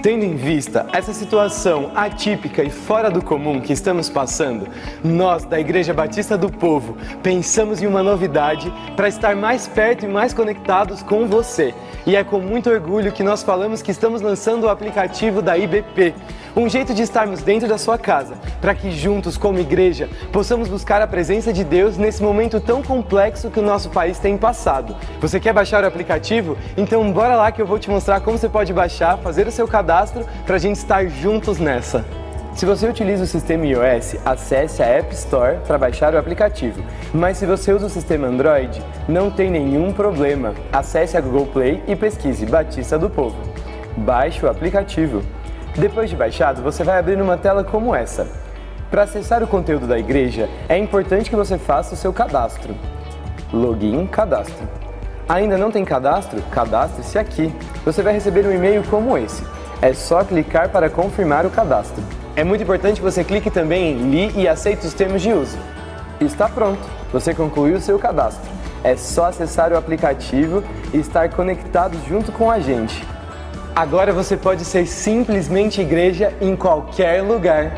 Tendo em vista essa situação atípica e fora do comum que estamos passando, nós, da Igreja Batista do Povo, pensamos em uma novidade para estar mais perto e mais conectados com você. E é com muito orgulho que nós falamos que estamos lançando o aplicativo da IBP, um jeito de estarmos dentro da sua casa, para que juntos, como igreja, possamos buscar a presença de Deus nesse momento tão complexo que o nosso país tem passado. Você quer baixar o aplicativo? Então bora lá que eu vou te mostrar como você pode baixar, fazer o seu cadastro para a gente estar juntos nessa. Se você utiliza o sistema iOS, acesse a App Store para baixar o aplicativo. Mas se você usa o sistema Android, não tem nenhum problema. Acesse a Google Play e pesquise Batista do Povo. Baixe o aplicativo. Depois de baixado, você vai abrir uma tela como essa. Para acessar o conteúdo da igreja, é importante que você faça o seu cadastro. Login, cadastro. Ainda não tem cadastro? Cadastre-se aqui. Você vai receber um e-mail como esse. É só clicar para confirmar o cadastro. É muito importante que você clique também em Li e aceite os termos de uso. Está pronto. Você concluiu o seu cadastro. É só acessar o aplicativo e estar conectado junto com a gente. Agora você pode ser simplesmente igreja em qualquer lugar.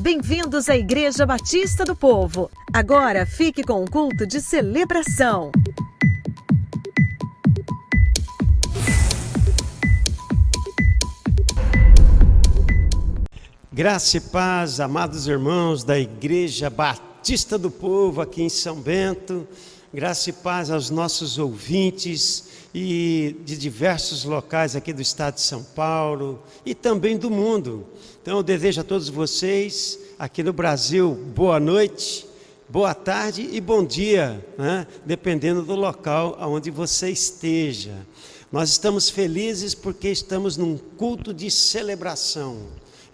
Bem-vindos à Igreja Batista do Povo. Agora fique com o culto de celebração. Graça e paz, amados irmãos da Igreja Batista do Povo aqui em São Bento. Graça e paz aos nossos ouvintes e de diversos locais aqui do estado de São Paulo e também do mundo. Então eu desejo a todos vocês aqui no Brasil boa noite, boa tarde e bom dia, né? Dependendo do local onde você esteja. Nós estamos felizes porque estamos num culto de celebração.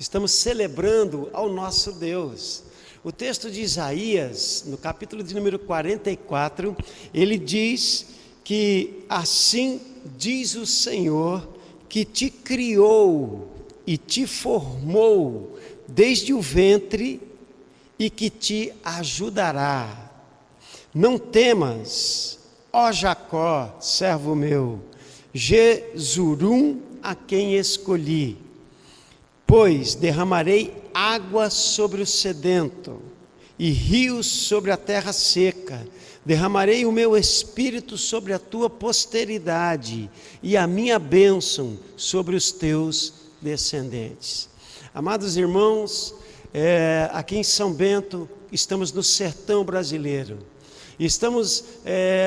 Estamos celebrando ao nosso Deus. O texto de Isaías, no capítulo de número 44, ele diz que assim diz o Senhor que te criou e te formou desde o ventre e que te ajudará. Não temas, ó Jacó, servo meu, Jesurum a quem escolhi, pois derramarei água sobre o sedento e rios sobre a terra seca. Derramarei o meu espírito sobre a tua posteridade e a minha bênção sobre os teus descendentes. Amados irmãos, aqui em São Bento, estamos no sertão brasileiro. Estamos,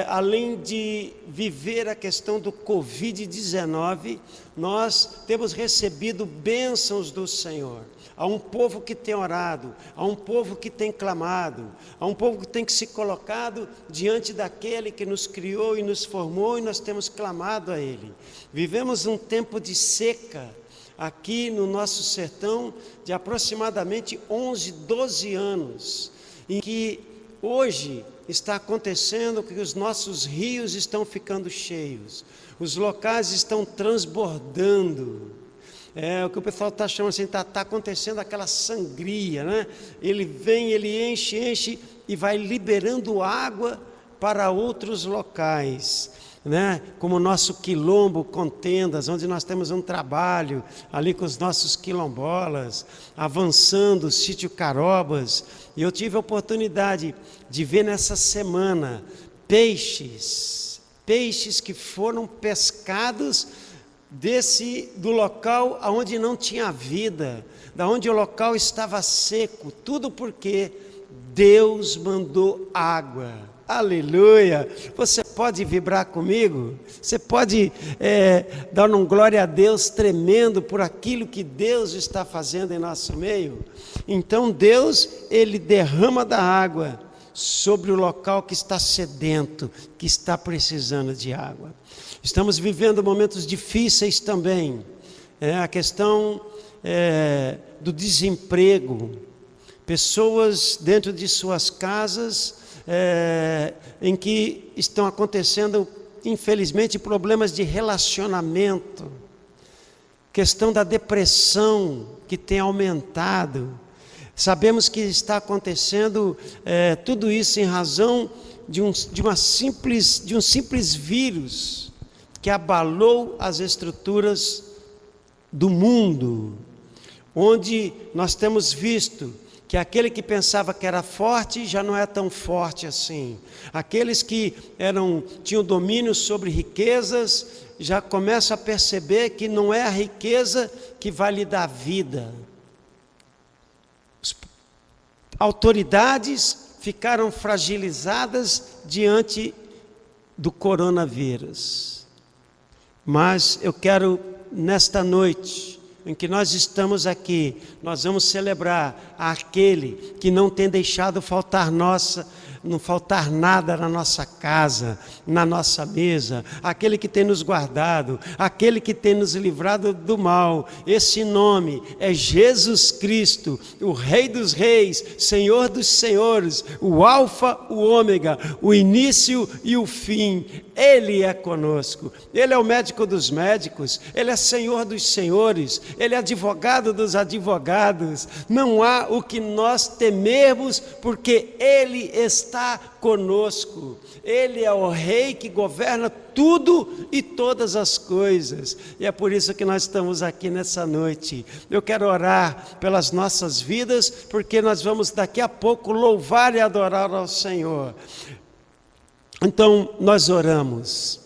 além de viver a questão do Covid-19, nós temos recebido bênçãos do Senhor. Há um povo que tem orado, há um povo que tem clamado, há um povo que tem se colocado diante daquele que nos criou e nos formou, e nós temos clamado a Ele. Vivemos um tempo de seca aqui no nosso sertão de aproximadamente 11, 12 anos, em que hoje está acontecendo que os nossos rios estão ficando cheios, os locais estão transbordando. O que o pessoal está chamando assim, está acontecendo aquela sangria, né? Ele vem, ele enche e vai liberando água para outros locais, né? Como o nosso quilombo Contendas, onde nós temos um trabalho ali com os nossos quilombolas, avançando, o sítio Carobas. E eu tive a oportunidade de ver nessa semana peixes que foram pescados do local onde não tinha vida, da onde o local estava seco, tudo porque Deus mandou água. Aleluia! Você pode vibrar comigo? Você pode dar um glória a Deus tremendo por aquilo que Deus está fazendo em nosso meio? Então Deus, Ele derrama da água sobre o local que está sedento, que está precisando de água. Estamos vivendo momentos difíceis também, a questão do desemprego, pessoas dentro de suas casas, em que estão acontecendo, infelizmente, problemas de relacionamento, questão da depressão que tem aumentado. Sabemos que está acontecendo tudo isso em razão de um simples vírus que abalou as estruturas do mundo, onde nós temos visto que aquele que pensava que era forte já não é tão forte assim. Aqueles que tinham domínio sobre riquezas já começam a perceber que não é a riqueza que vai lhe dar vida. As autoridades ficaram fragilizadas diante do coronavírus. Mas eu quero, nesta noite, em que nós estamos aqui, nós vamos celebrar aquele que não tem deixado não faltar nada na nossa casa, na nossa mesa, aquele que tem nos guardado, aquele que tem nos livrado do mal. Esse nome é Jesus Cristo, o Rei dos Reis, Senhor dos Senhores, o Alfa, o Ômega, o início e o fim. Ele é conosco, Ele é o médico dos médicos, Ele é Senhor dos senhores, Ele é advogado dos advogados. Não há o que nós temermos, porque Ele está conosco. Ele é o Rei que governa tudo e todas as coisas, e é por isso que nós estamos aqui nessa noite. Eu quero orar pelas nossas vidas, porque nós vamos daqui a pouco louvar e adorar ao Senhor. Então nós oramos.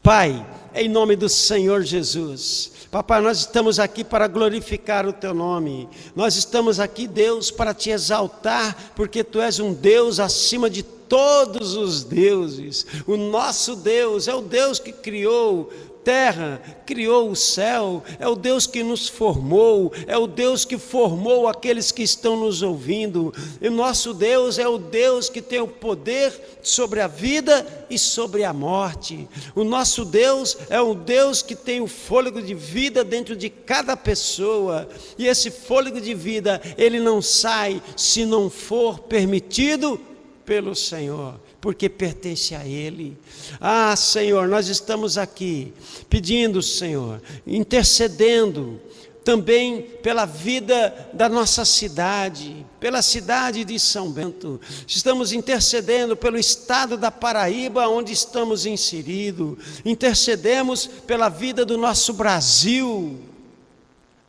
Pai, em nome do Senhor Jesus, Papai, nós estamos aqui para glorificar o Teu nome. Nós estamos aqui, Deus, para Te exaltar, porque Tu és um Deus acima de todos os deuses. O nosso Deus é o Deus que criou terra, criou o céu, é o Deus que nos formou, é o Deus que formou aqueles que estão nos ouvindo. E o nosso Deus é o Deus que tem o poder sobre a vida e sobre a morte. O nosso Deus é um Deus que tem o fôlego de vida dentro de cada pessoa, e esse fôlego de vida, ele não sai se não for permitido pelo Senhor, porque pertence a Ele. Ah, Senhor, nós estamos aqui pedindo, Senhor, intercedendo também pela vida da nossa cidade, pela cidade de São Bento. Estamos intercedendo pelo estado da Paraíba, onde estamos inseridos. Intercedemos pela vida do nosso Brasil.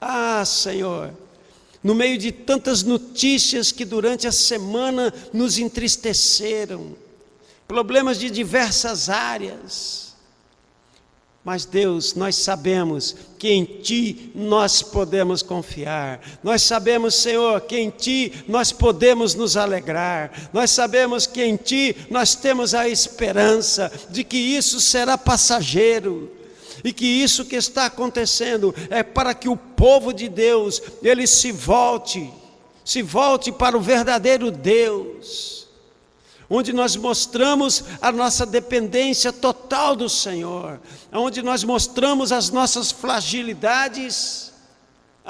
Ah, Senhor, no meio de tantas notícias que durante a semana nos entristeceram, problemas de diversas áreas, mas Deus, nós sabemos que em Ti nós podemos confiar. Nós sabemos, Senhor, que em Ti nós podemos nos alegrar. Nós sabemos que em Ti nós temos a esperança de que isso será passageiro, e que isso que está acontecendo é para que o povo de Deus, ele se volte para o verdadeiro Deus, onde nós mostramos a nossa dependência total do Senhor, onde nós mostramos as nossas fragilidades.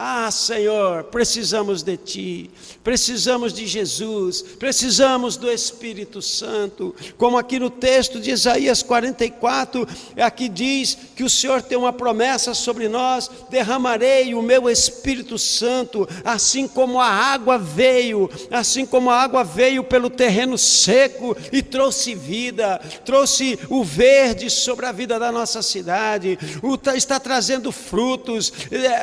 Ah, Senhor, precisamos de Ti, precisamos de Jesus, precisamos do Espírito Santo, como aqui no texto de Isaías 44, aqui diz que o Senhor tem uma promessa sobre nós: derramarei o meu Espírito Santo, assim como a água veio pelo terreno seco e trouxe vida, trouxe o verde sobre a vida da nossa cidade, está trazendo frutos,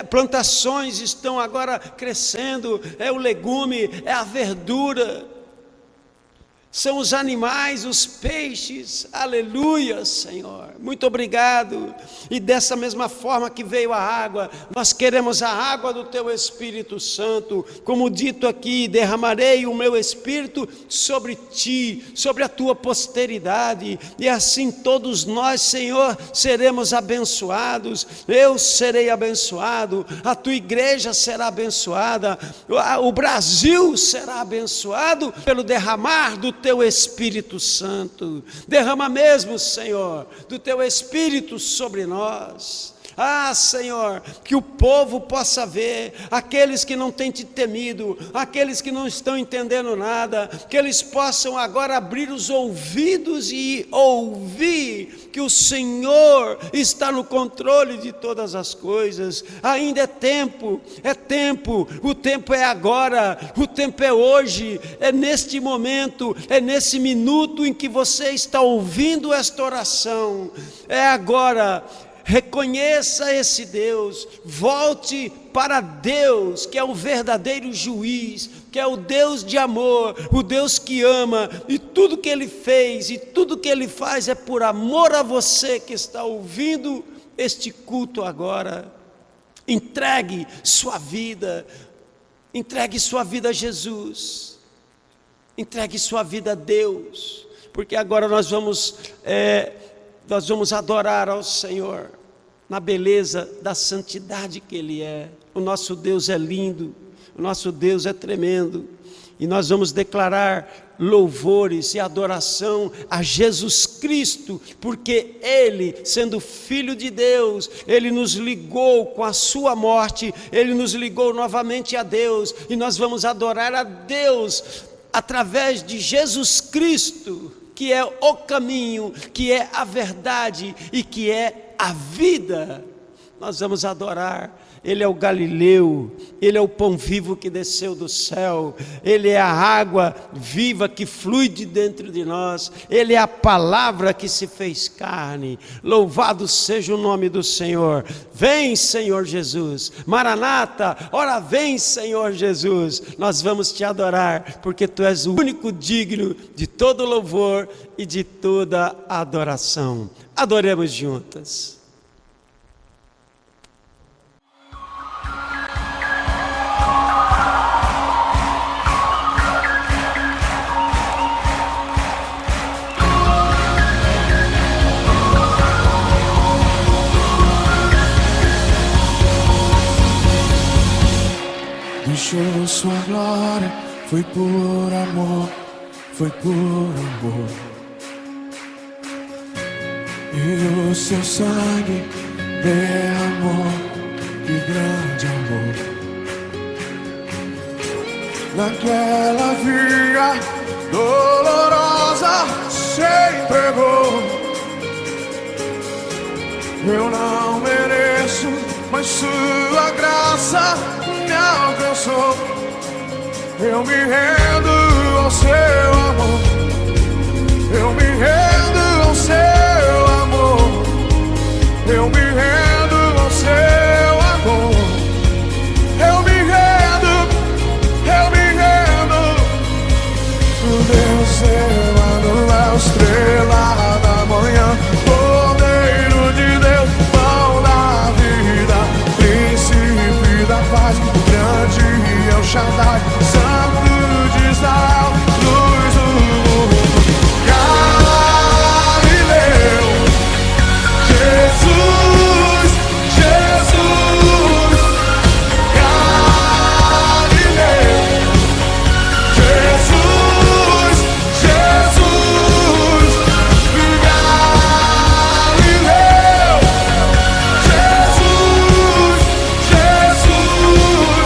plantações estão agora crescendo, é o legume, é a verdura, são os animais, os peixes. Aleluia, Senhor, muito obrigado. E dessa mesma forma que veio a água, nós queremos a água do Teu Espírito Santo, como dito aqui: derramarei o meu Espírito sobre Ti, sobre a Tua posteridade, e assim todos nós, Senhor, seremos abençoados. Eu serei abençoado, a Tua igreja será abençoada, o Brasil será abençoado pelo derramar do Teu Espírito Santo. Derrama mesmo, Senhor, do Teu Espírito sobre nós. Ah, Senhor, que o povo possa ver, aqueles que não têm Te temido, aqueles que não estão entendendo nada, que eles possam agora abrir os ouvidos e ouvir que o Senhor está no controle de todas as coisas. Ainda é tempo, o tempo é agora, o tempo é hoje, é neste momento, é nesse minuto em que você está ouvindo esta oração, é agora. Reconheça esse Deus, volte para Deus, que é o verdadeiro juiz, que é o Deus de amor, o Deus que ama, e tudo que Ele fez e tudo que Ele faz é por amor a você que está ouvindo este culto agora. Entregue sua vida a Jesus, entregue sua vida a Deus, porque agora nós vamos adorar ao Senhor na beleza da santidade que Ele é. O nosso Deus é lindo, o nosso Deus é tremendo, e nós vamos declarar louvores e adoração a Jesus Cristo, porque Ele, sendo Filho de Deus, Ele nos ligou com a sua morte, Ele nos ligou novamente a Deus, e nós vamos adorar a Deus através de Jesus Cristo, que é o caminho, que é a verdade e que é a vida. Nós vamos adorar. Ele é o Galileu, Ele é o pão vivo que desceu do céu, Ele é a água viva que flui de dentro de nós, Ele é a palavra que se fez carne. Louvado seja o nome do Senhor. Vem, Senhor Jesus. Maranata, ora vem, Senhor Jesus. Nós vamos Te adorar, porque Tu és o único digno de todo louvor e de toda adoração. Adoremos juntas. deixou sua glória, foi por amor, foi por amor. E o seu sangue derramou, que grande amor. Naquela via dolorosa se entregou. Eu não mereço, mas sua graça me alcançou. Eu me rendo ao seu amor, eu me rendo ao seu amor, eu me rendo ao seu amor, eu me rendo, eu me rendo. O Deus Emanuel, estrela da manhã, Cordeiro de Deus, pão da vida, príncipe da paz, grande El Shaddai, Santo de Israel, luz do mundo. Galileu, Jesus, Jesus. Galileu, Jesus, Jesus. Galileu, Jesus, Jesus.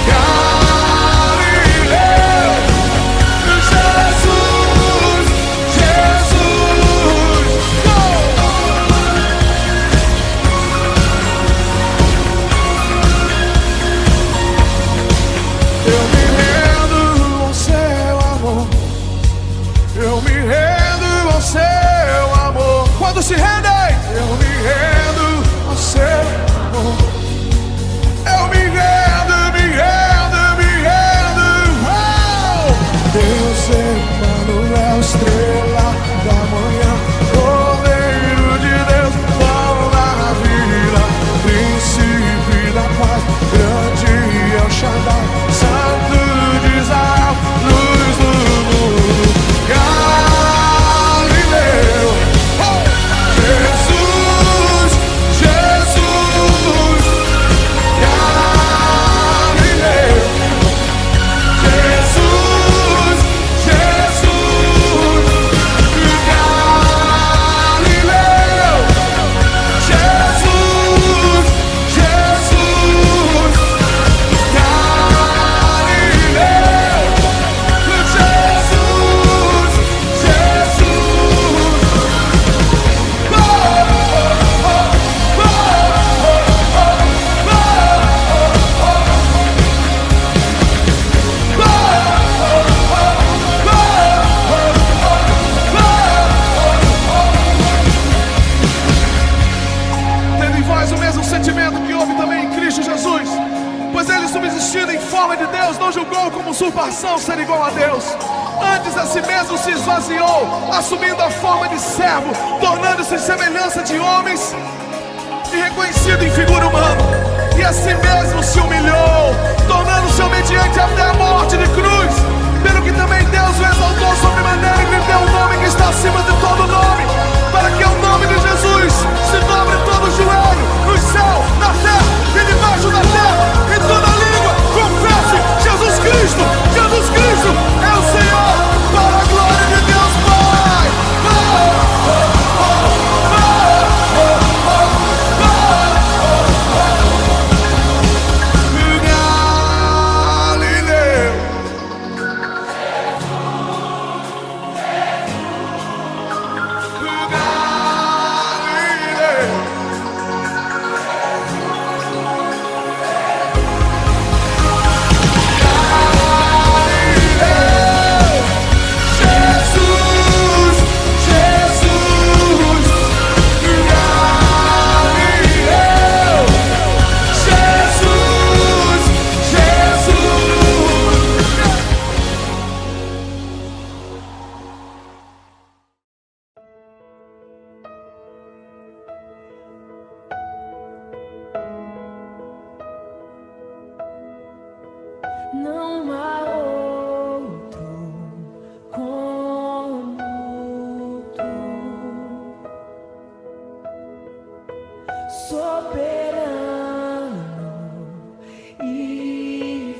Galileu, Jesus, Jesus. Eu me rendo ao seu amor, eu me rendo ao seu amor. Quando se rendem, eu me rendo ao seu amor. Eu me rendo, me rendo, me rendo. Oh! Deus Emanuel, estrela da manhã, Cordeiro de Deus, pão da vida, príncipe da paz, grande El Shaddai, Santo de Israel, luz do mundo. Galileu, oh! Jesus, Jesus. Galileu, Jesus, Jesus. Galileu, Jesus, Jesus. Galileu, Jesus, tendo em vós o mesmo sentimento que houve também em Cristo Jesus, pois ele, subsistindo em forma de Deus, não julgou como usurpação ser igual a Deus. Antes a si mesmo se esvaziou, assumindo a forma de servo, tornando-se em semelhança de homens e reconhecido em figura humana. E a si mesmo se humilhou, tornando-se obediente até a morte de cruz. Pelo que também Deus o exaltou sobremaneira e lhe deu o nome que está acima de todo nome, para que ao nome de Jesus se dobre todo o joelho, no céu, na terra e debaixo da terra, e toda língua confesse: Jesus Cristo, Jesus Cristo é o Senhor, para a glória de Deus Pai. Galileu, Galileu. Jesus, Jesus. Galileu, Jesus, Jesus. Não há outro como tu, soberano e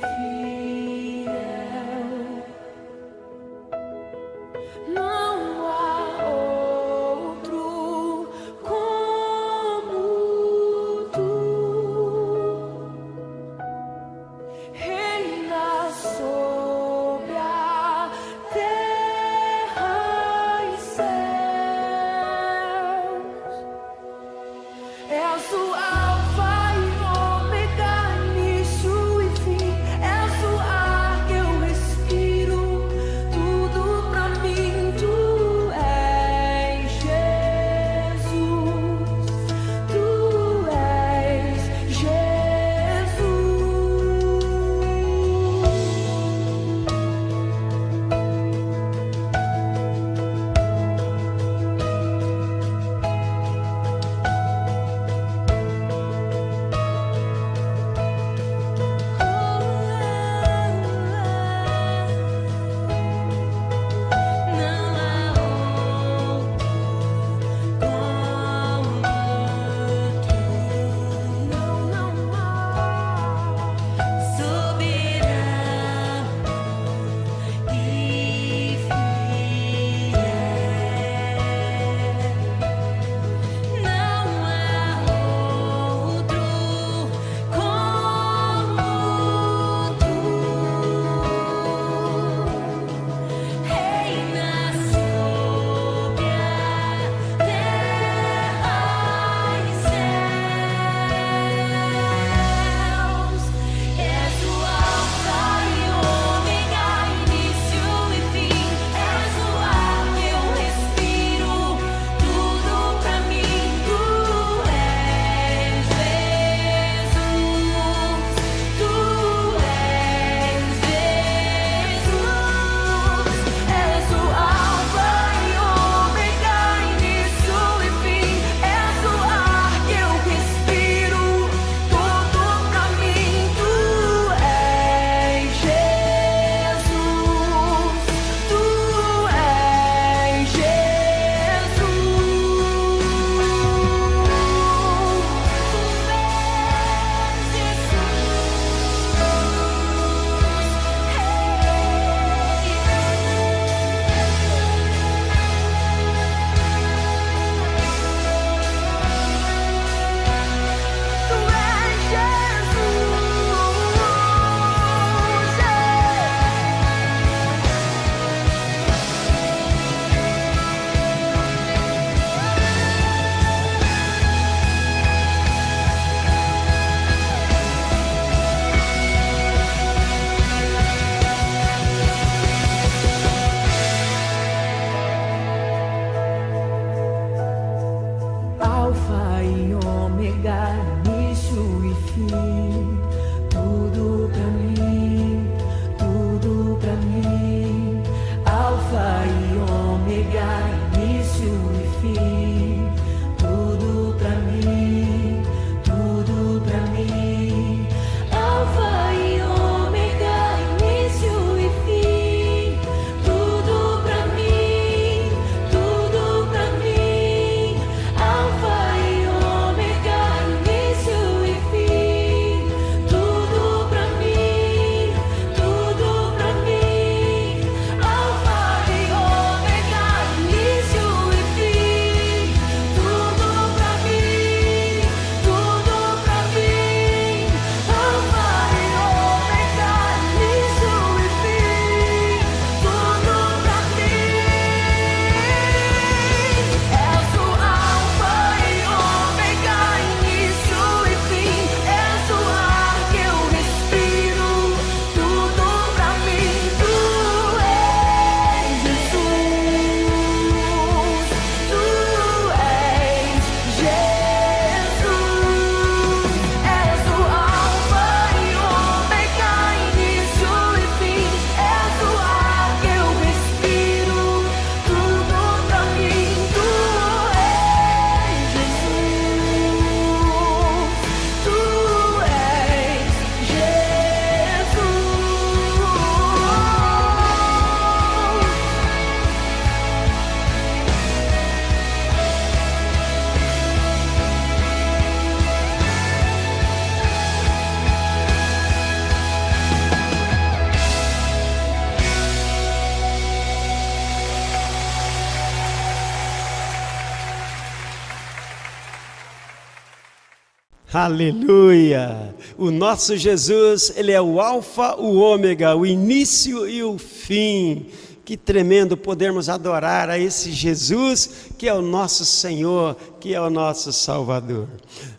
Aleluia! O nosso Jesus, Ele é o alfa, o ômega, o início e o fim. Que tremendo podermos adorar a esse Jesus, que é o nosso Senhor, que é o nosso Salvador.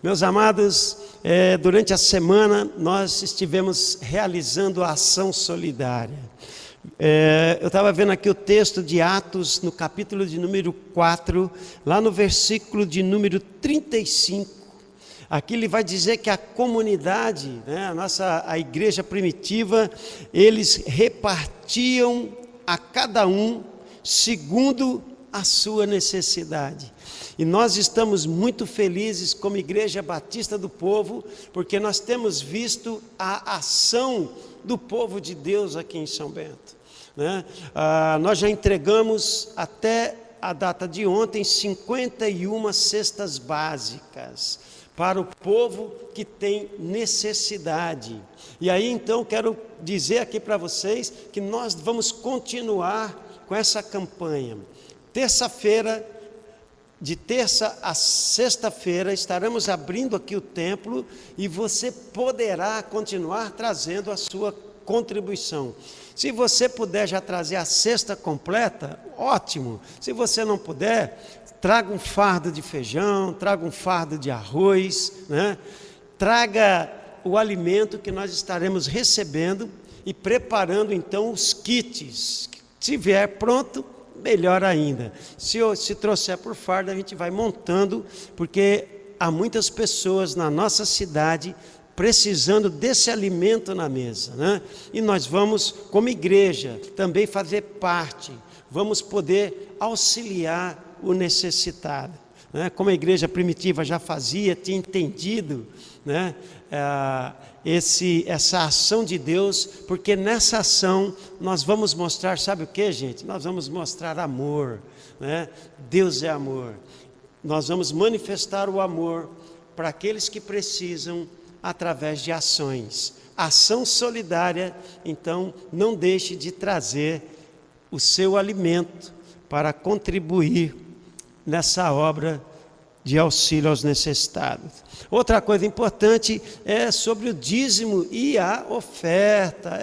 Meus amados, durante a semana nós estivemos realizando a ação solidária. Eu estava vendo aqui o texto de Atos, no capítulo de número 4, lá no versículo de número 35. Aqui ele vai dizer que a comunidade, né, a igreja primitiva, eles repartiam a cada um segundo a sua necessidade. E nós estamos muito felizes como Igreja Batista do Povo, porque nós temos visto a ação do povo de Deus aqui em São Bento, né? Nós já entregamos até a data de ontem 51 cestas básicas para o povo que tem necessidade. E aí então quero dizer aqui para vocês que nós vamos continuar com essa campanha. Terça-feira, de terça a sexta-feira, estaremos abrindo aqui o templo e você poderá continuar trazendo a sua contribuição. Se você puder já trazer a cesta completa, ótimo. Se você não puder, traga um fardo de feijão, traga um fardo de arroz, né? Traga o alimento que nós estaremos recebendo e preparando então os kits. Se vier pronto, melhor ainda. Se trouxer por fardo, a gente vai montando, porque há muitas pessoas na nossa cidade precisando desse alimento na mesa, né? E nós vamos, como igreja, também fazer parte, vamos poder auxiliar o necessitado, né? Como a igreja primitiva já fazia, tinha entendido, né, essa ação de Deus, porque nessa ação nós vamos mostrar, sabe o que, gente? Nós vamos mostrar amor, né? Deus é amor. Nós vamos manifestar o amor para aqueles que precisam através de ações. Ação solidária, então não deixe de trazer o seu alimento para contribuir nessa obra de auxílio aos necessitados. Outra coisa importante é sobre o dízimo e a oferta.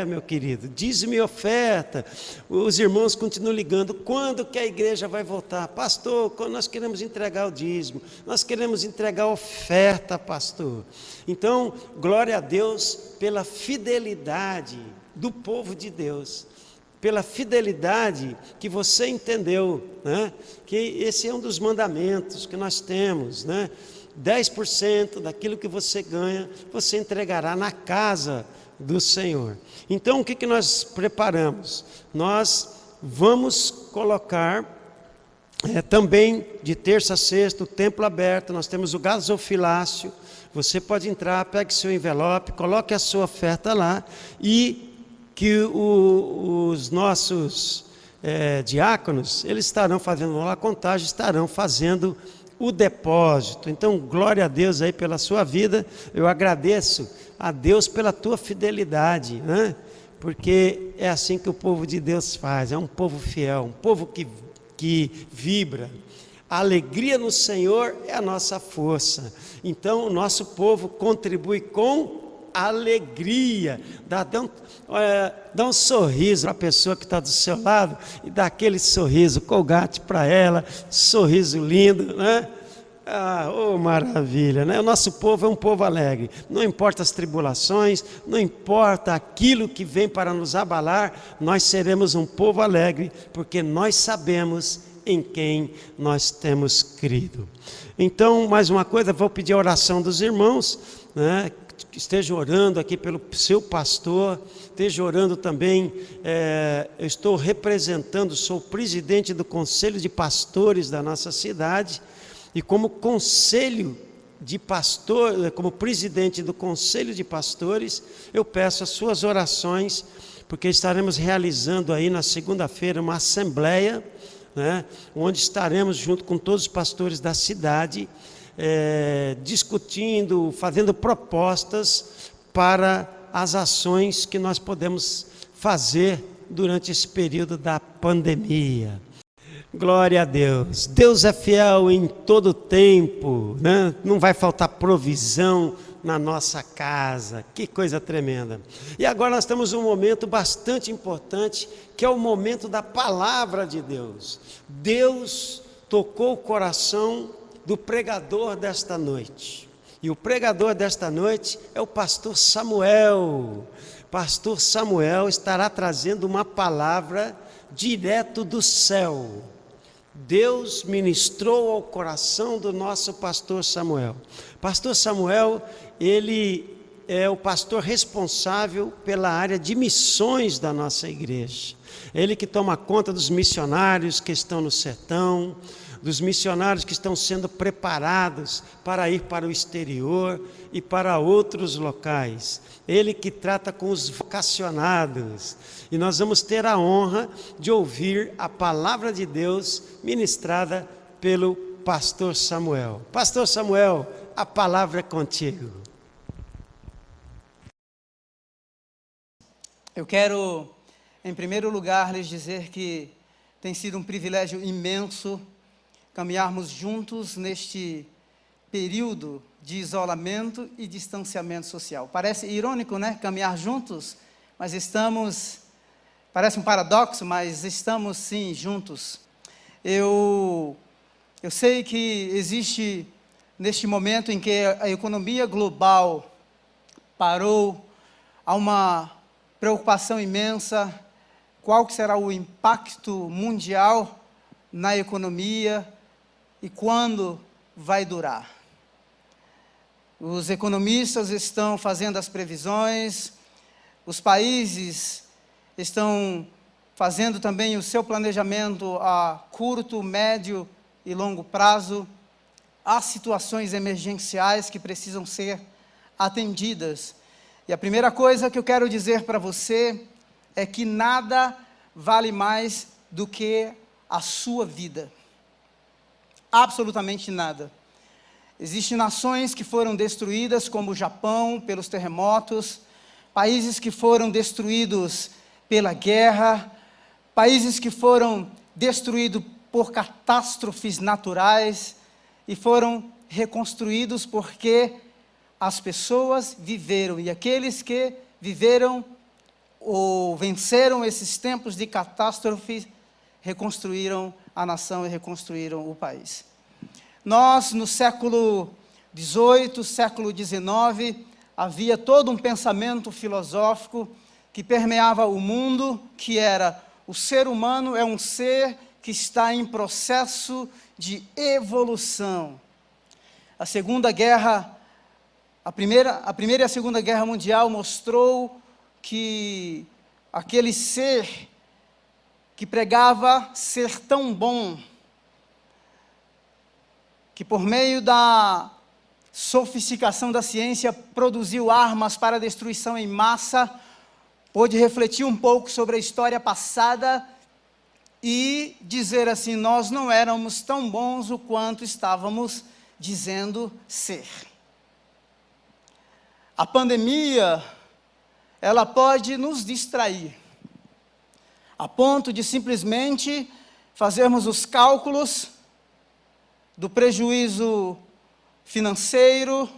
Meu querido, dízimo e oferta. Os irmãos continuam ligando, quando que a igreja vai voltar? Pastor, quando nós queremos entregar o dízimo, nós queremos entregar a oferta, pastor. Então, glória a Deus pela fidelidade do povo de Deus, pela fidelidade que você entendeu, né? Que esse é um dos mandamentos que nós temos, né? 10% daquilo que você ganha, você entregará na casa do Senhor. Então, o que nós preparamos? Nós vamos colocar também de terça a sexta, o templo aberto, nós temos o gasofilácio. Você pode entrar, pegue seu envelope, coloque a sua oferta lá e que os nossos diáconos, eles estarão fazendo a contagem, estarão fazendo o depósito. Então, glória a Deus aí pela sua vida. Eu agradeço a Deus pela tua fidelidade, né? Porque é assim que o povo de Deus faz, é um povo fiel, um povo que vibra. A alegria no Senhor é a nossa força. Então, o nosso povo contribui com alegria. Dá um sorriso para a pessoa que está do seu lado e dá aquele sorriso, Colgate para ela, sorriso lindo, né? Maravilha, né? O nosso povo é um povo alegre, não importa as tribulações, não importa aquilo que vem para nos abalar, nós seremos um povo alegre, porque nós sabemos em quem nós temos crido. Então, mais uma coisa, vou pedir a oração dos irmãos, né? Esteja orando aqui pelo seu pastor, esteja orando também, eu estou representando, sou presidente do Conselho de Pastores da nossa cidade, e como conselho de pastor, como presidente do Conselho de Pastores, eu peço as suas orações, porque estaremos realizando aí na segunda-feira uma assembleia, né, onde estaremos junto com todos os pastores da cidade, discutindo, fazendo propostas para as ações que nós podemos fazer durante esse período da pandemia. Glória a Deus. Deus é fiel em todo tempo, né? Não vai faltar provisão na nossa casa. Que coisa tremenda. E agora nós temos um momento bastante importante, que é o momento da palavra de Deus. Deus tocou o coração do pregador desta noite. E o pregador desta noite é o pastor Samuel. Pastor Samuel estará trazendo uma palavra direto do céu. Deus ministrou ao coração do nosso pastor Samuel. Pastor Samuel, ele é o pastor responsável pela área de missões da nossa igreja. Ele que toma conta dos missionários que estão no sertão, dos missionários que estão sendo preparados para ir para o exterior e para outros locais. Ele que trata com os vocacionados. E nós vamos ter a honra de ouvir a palavra de Deus ministrada pelo pastor Samuel. Pastor Samuel, a palavra é contigo. Eu quero, em primeiro lugar, lhes dizer que tem sido um privilégio imenso caminharmos juntos neste período de isolamento e distanciamento social. Parece irônico, né? Caminhar juntos, mas estamos... Parece um paradoxo, mas estamos sim juntos. Eu sei que existe, neste momento em que a economia global parou, há uma preocupação imensa, qual que será o impacto mundial na economia e quando vai durar. Os economistas estão fazendo as previsões, os países estão fazendo também o seu planejamento a curto, médio e longo prazo. Há situações emergenciais que precisam ser atendidas. E a primeira coisa que eu quero dizer para você é que nada vale mais do que a sua vida. Absolutamente nada. Existem nações que foram destruídas, como o Japão, pelos terremotos, países que foram destruídos pela guerra, países que foram destruídos por catástrofes naturais e foram reconstruídos porque as pessoas viveram, e aqueles que viveram ou venceram esses tempos de catástrofe, reconstruíram a nação e reconstruíram o país. Nós, no século XVIII, século XIX, havia todo um pensamento filosófico que permeava o mundo, que era: o ser humano é um ser que está em processo de evolução. A Primeira e a Segunda Guerra Mundial mostrou que aquele ser que pregava ser tão bom, que por meio da sofisticação da ciência produziu armas para a destruição em massa, pôde refletir um pouco sobre a história passada e dizer assim: nós não éramos tão bons o quanto estávamos dizendo ser. A pandemia, ela pode nos distrair, a ponto de simplesmente fazermos os cálculos do prejuízo financeiro,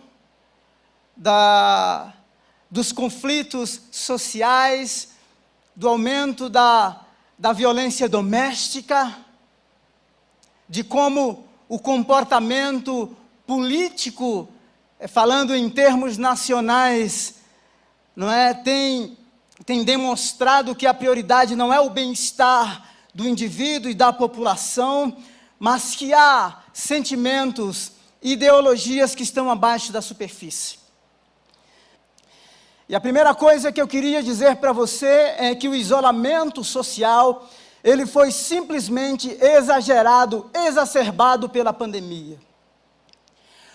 dos conflitos sociais, do aumento da violência doméstica, de como o comportamento político, falando em termos nacionais, não é, tem demonstrado que a prioridade não é o bem-estar do indivíduo e da população, mas que há sentimentos, ideologias que estão abaixo da superfície. E a primeira coisa que eu queria dizer para você é que o isolamento social, ele foi simplesmente exagerado, exacerbado pela pandemia.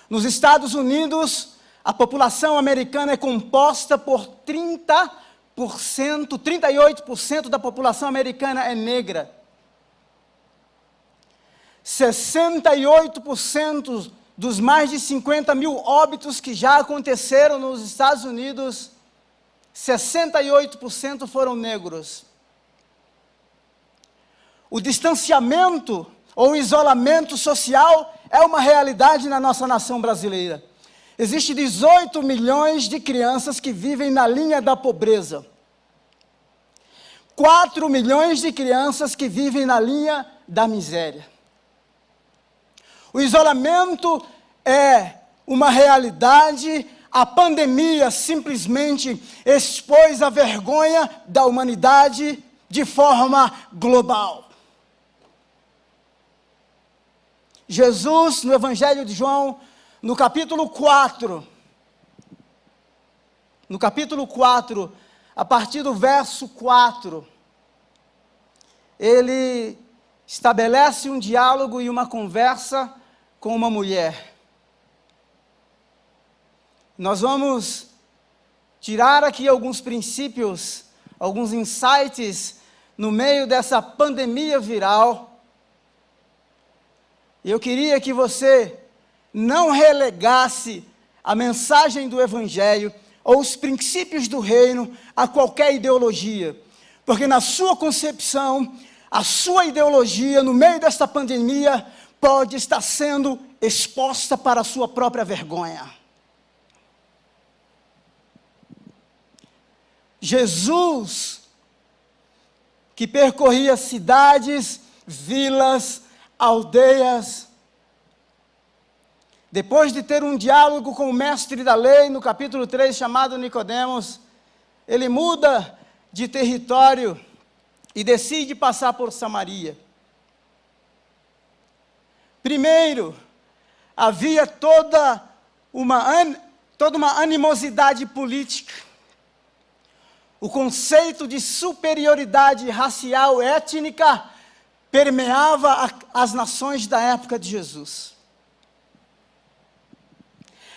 Nos Estados Unidos, a população americana é composta por 38% da população americana é negra. 68% dos mais de 50 mil óbitos que já aconteceram nos Estados Unidos, 68% foram negros. o distanciamento ou o isolamento social é uma realidade na nossa nação brasileira. Existem 18 milhões de crianças que vivem na linha da pobreza. 4 milhões de crianças que vivem na linha da miséria. O isolamento é uma realidade. A pandemia simplesmente expôs a vergonha da humanidade de forma global. Jesus, no Evangelho de João, no capítulo 4, a partir do verso 4, ele estabelece um diálogo e uma conversa com uma mulher. Nós vamos tirar aqui alguns princípios, alguns insights no meio dessa pandemia viral. Eu queria que você não relegasse a mensagem do Evangelho ou os princípios do reino a qualquer ideologia, porque na sua concepção, a sua ideologia no meio desta pandemia pode estar sendo exposta para a sua própria vergonha. Jesus, que percorria cidades, vilas, aldeias, depois de ter um diálogo com o mestre da lei, no capítulo 3, chamado Nicodemos, ele muda de território e decide passar por Samaria. Primeiro, havia toda uma animosidade política. O conceito de superioridade racial, étnica, permeava as nações da época de Jesus.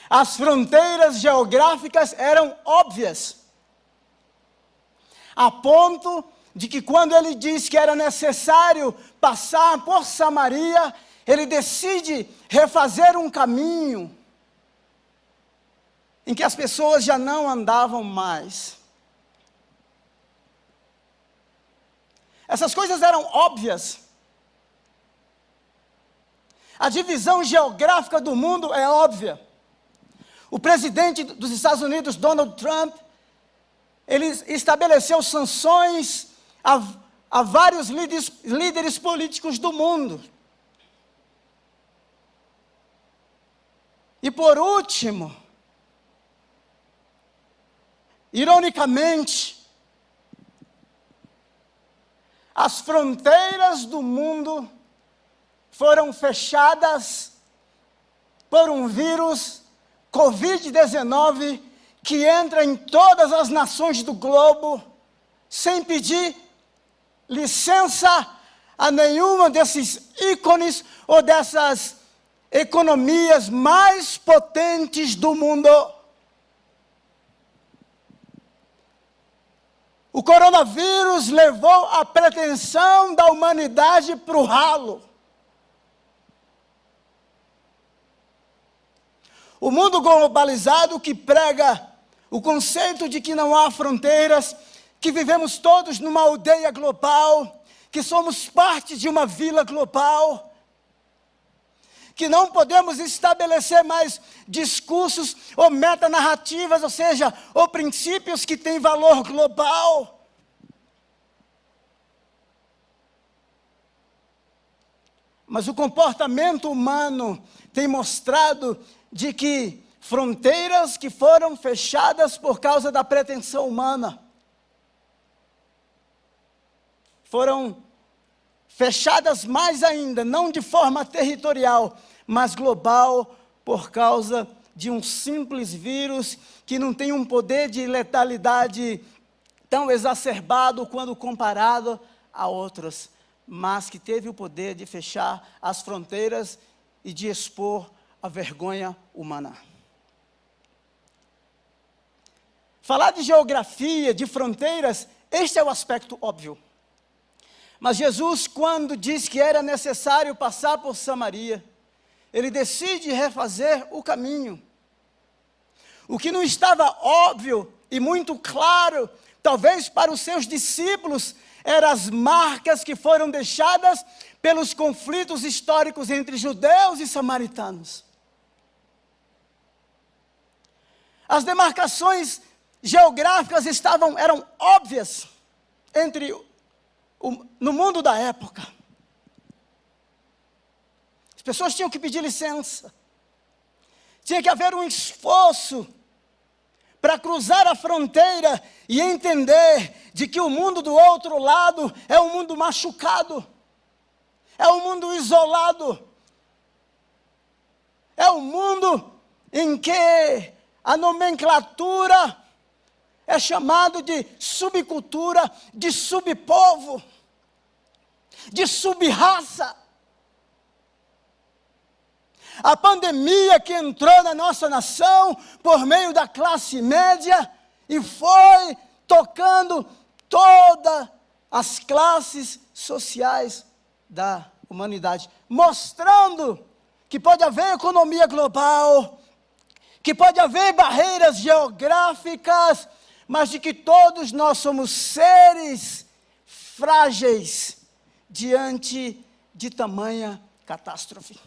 As fronteiras geográficas eram óbvias, a ponto de que quando ele diz que era necessário passar por Samaria, ele decide refazer um caminho em que as pessoas já não andavam mais. Essas coisas eram óbvias. A divisão geográfica do mundo é óbvia. O presidente dos Estados Unidos, Donald Trump, ele estabeleceu sanções a vários líderes políticos do mundo. E por último, ironicamente, as fronteiras do mundo foram fechadas por um vírus, Covid-19, que entra em todas as nações do globo, sem pedir licença a nenhuma desses ícones ou dessas economias mais potentes do mundo. O coronavírus levou a pretensão da humanidade para o ralo. O mundo globalizado que prega o conceito de que não há fronteiras, que vivemos todos numa aldeia global, que somos parte de uma vila global, que não podemos estabelecer mais discursos ou metanarrativas, ou seja, ou princípios que têm valor global. Mas o comportamento humano tem mostrado de que fronteiras que foram fechadas por causa da pretensão humana foram fechadas mais ainda, não de forma territorial, mas global, por causa de um simples vírus que não tem um poder de letalidade tão exacerbado quando comparado a outros, mas que teve o poder de fechar as fronteiras e de expor a vergonha humana. Falar de geografia, de fronteiras, este é o aspecto óbvio. Mas Jesus, quando diz que era necessário passar por Samaria, ele decide refazer o caminho. O que não estava óbvio e muito claro, talvez para os seus discípulos, eram as marcas que foram deixadas pelos conflitos históricos entre judeus e samaritanos. As demarcações geográficas eram óbvias no mundo da época. As pessoas tinham que pedir licença. Tinha que haver um esforço para cruzar a fronteira e entender de que o mundo do outro lado é um mundo machucado, é um mundo isolado, é um mundo em que a nomenclatura é chamado de subcultura, de subpovo, de subraça. A pandemia que entrou na nossa nação por meio da classe média e foi tocando todas as classes sociais da humanidade, mostrando que pode haver economia global, que pode haver barreiras geográficas, mas de que todos nós somos seres frágeis diante de tamanha catástrofe.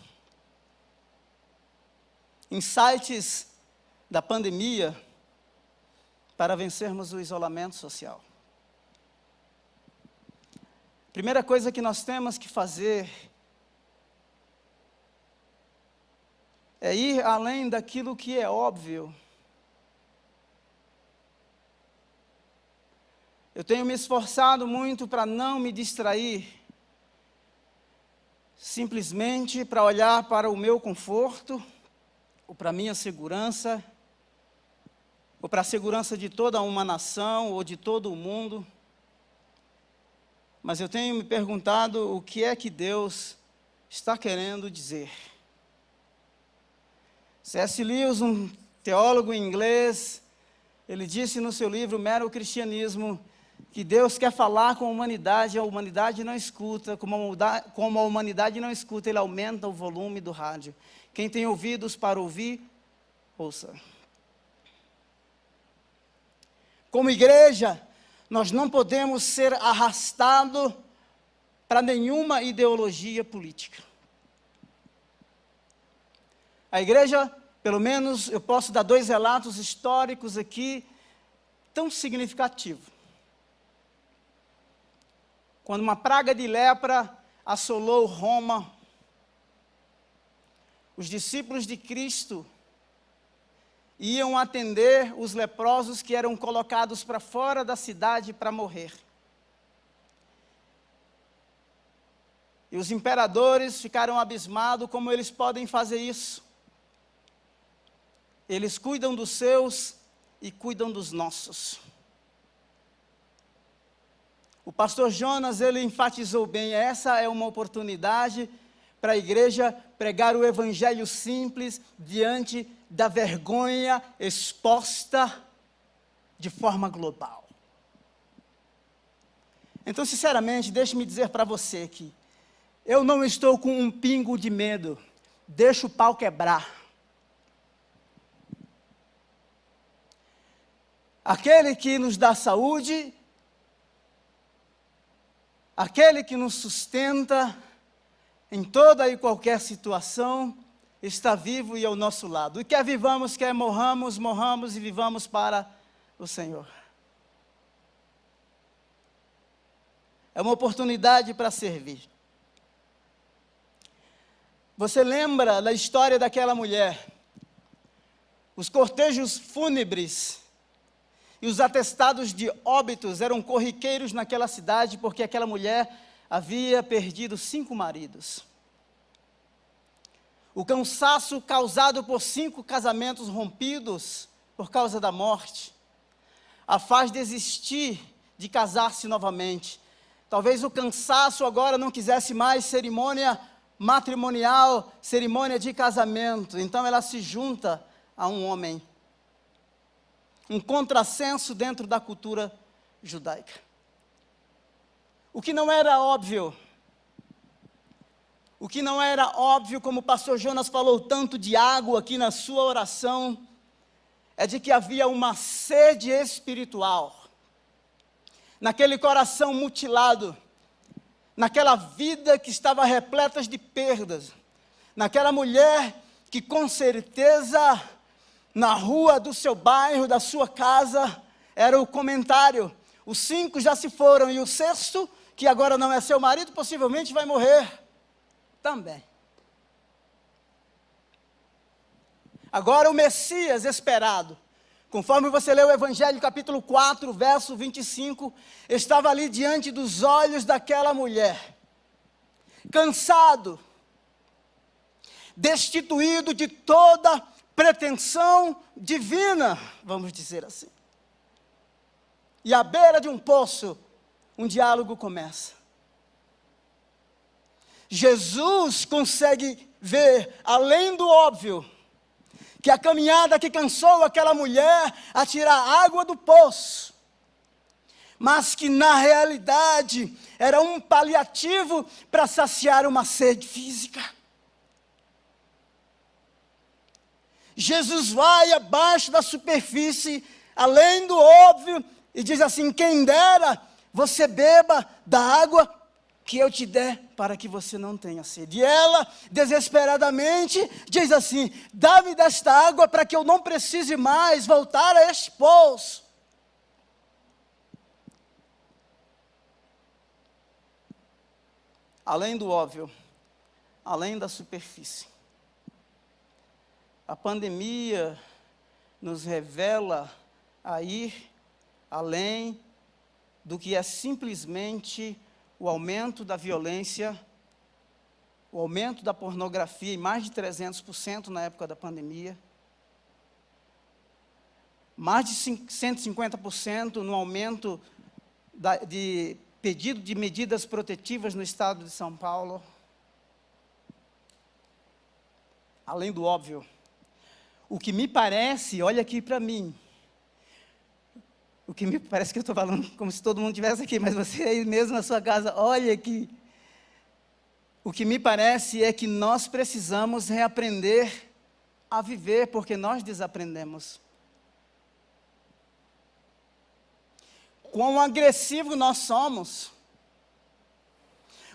Insights da pandemia para vencermos o isolamento social. Primeira coisa que nós temos que fazer é ir além daquilo que é óbvio. Eu tenho me esforçado muito para não me distrair, simplesmente para olhar para o meu conforto, ou para a minha segurança, ou para a segurança de toda uma nação, ou de todo o mundo. Mas eu tenho me perguntado o que é que Deus está querendo dizer. C.S. Lewis, um teólogo inglês, ele disse no seu livro Mero Cristianismo, que Deus quer falar com a humanidade não escuta, como a humanidade não escuta, Ele aumenta o volume do rádio. Quem tem ouvidos para ouvir, ouça. Como igreja, nós não podemos ser arrastados para nenhuma ideologia política. A igreja, pelo menos eu posso dar 2 relatos históricos aqui, tão significativos. Quando uma praga de lepra assolou Roma, os discípulos de Cristo iam atender os leprosos que eram colocados para fora da cidade para morrer. E os imperadores ficaram abismados como eles podem fazer isso. Eles cuidam dos seus e cuidam dos nossos. O pastor Jonas, ele enfatizou bem, essa é uma oportunidade para a igreja pregar o evangelho simples diante da vergonha exposta de forma global. Então, sinceramente, deixe-me dizer para você que eu não estou com um pingo de medo, deixa o pau quebrar. Aquele que nos dá saúde, aquele que nos sustenta em toda e qualquer situação, está vivo e ao nosso lado. E quer vivamos, quer morramos, morramos e vivamos para o Senhor. É uma oportunidade para servir. Você lembra da história daquela mulher? Os cortejos fúnebres e os atestados de óbitos eram corriqueiros naquela cidade, porque aquela mulher havia perdido 5 maridos. O cansaço causado por 5 casamentos rompidos por causa da morte a faz desistir de casar-se novamente. Talvez o cansaço agora não quisesse mais cerimônia matrimonial, cerimônia de casamento. Então ela se junta a um homem. Um contrassenso dentro da cultura judaica. O que não era óbvio, como o pastor Jonas falou tanto de água aqui na sua oração, é de que havia uma sede espiritual, naquele coração mutilado, naquela vida que estava repleta de perdas, naquela mulher que com certeza na rua do seu bairro, da sua casa, era o comentário: os 5 já se foram e o 6º, que agora não é seu marido, possivelmente vai morrer também. Agora o Messias esperado, conforme você lê o Evangelho capítulo 4, verso 25, estava ali diante dos olhos daquela mulher, cansado, destituído de toda pretensão divina, vamos dizer assim. E à beira de um poço, um diálogo começa. Jesus consegue ver, além do óbvio, que a caminhada que cansou aquela mulher a tirar água do poço, mas que na realidade era um paliativo para saciar uma sede física. Jesus vai abaixo da superfície, além do óbvio, e diz assim: quem dera você beba da água que eu te der, para que você não tenha sede. E ela, desesperadamente, diz assim: dá-me desta água para que eu não precise mais voltar a este poço. Além do óbvio, além da superfície, a pandemia nos revela a ir além do que é simplesmente o aumento da violência, o aumento da pornografia em mais de 300% na época da pandemia, mais de 150% no aumento de pedido de medidas protetivas no estado de São Paulo. Além do óbvio, o que me parece, olha aqui para mim, o que me parece que eu estou falando como se todo mundo estivesse aqui, mas você aí mesmo na sua casa, olha aqui. O que me parece é que nós precisamos reaprender a viver, porque nós desaprendemos. Quão agressivo nós somos.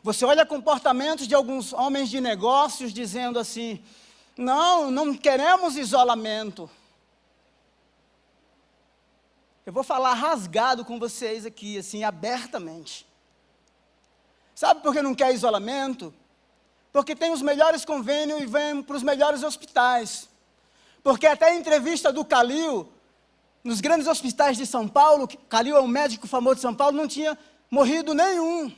Você olha comportamentos de alguns homens de negócios dizendo assim: não queremos isolamento. Eu vou falar rasgado com vocês aqui, assim, abertamente. Sabe por que não quer isolamento? Porque tem os melhores convênios e vem para os melhores hospitais. Porque até a entrevista do Calil, nos grandes hospitais de São Paulo, Calil é um médico famoso de São Paulo, não tinha morrido nenhum.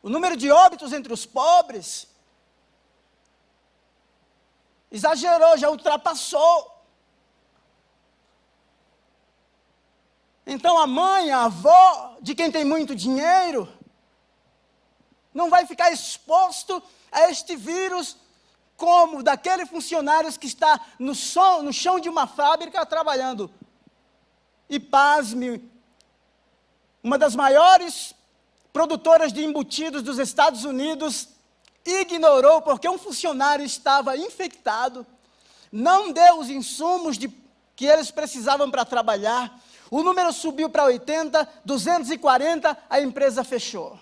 O número de óbitos entre os pobres exagerou, já ultrapassou. Então a mãe, a avó de quem tem muito dinheiro, não vai ficar exposto a este vírus como daquele funcionário que está no chão de uma fábrica trabalhando. E pasme, uma das maiores produtoras de embutidos dos Estados Unidos ignorou porque um funcionário estava infectado, não deu os insumos que eles precisavam para trabalhar. O número subiu para 80, 240, a empresa fechou.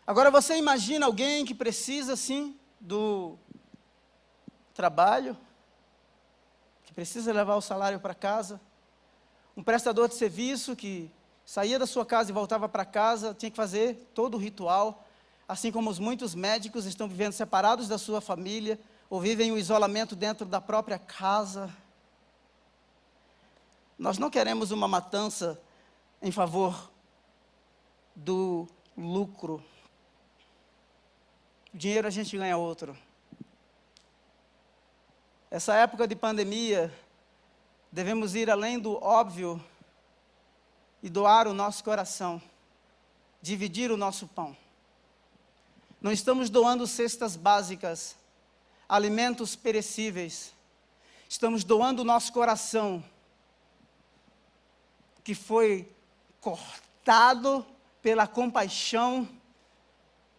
Agora você imagina alguém que precisa, assim, do trabalho, que precisa levar o salário para casa, um prestador de serviço que saía da sua casa e voltava para casa, tinha que fazer todo o ritual, assim como os muitos médicos estão vivendo separados da sua família, ou vivem o isolamento dentro da própria casa. Nós não queremos uma matança em favor do lucro. O dinheiro a gente ganha outro. Essa época de pandemia, devemos ir além do óbvio e doar o nosso coração, dividir o nosso pão. Não estamos doando cestas básicas, alimentos perecíveis. Estamos doando o nosso coração, que foi cortado pela compaixão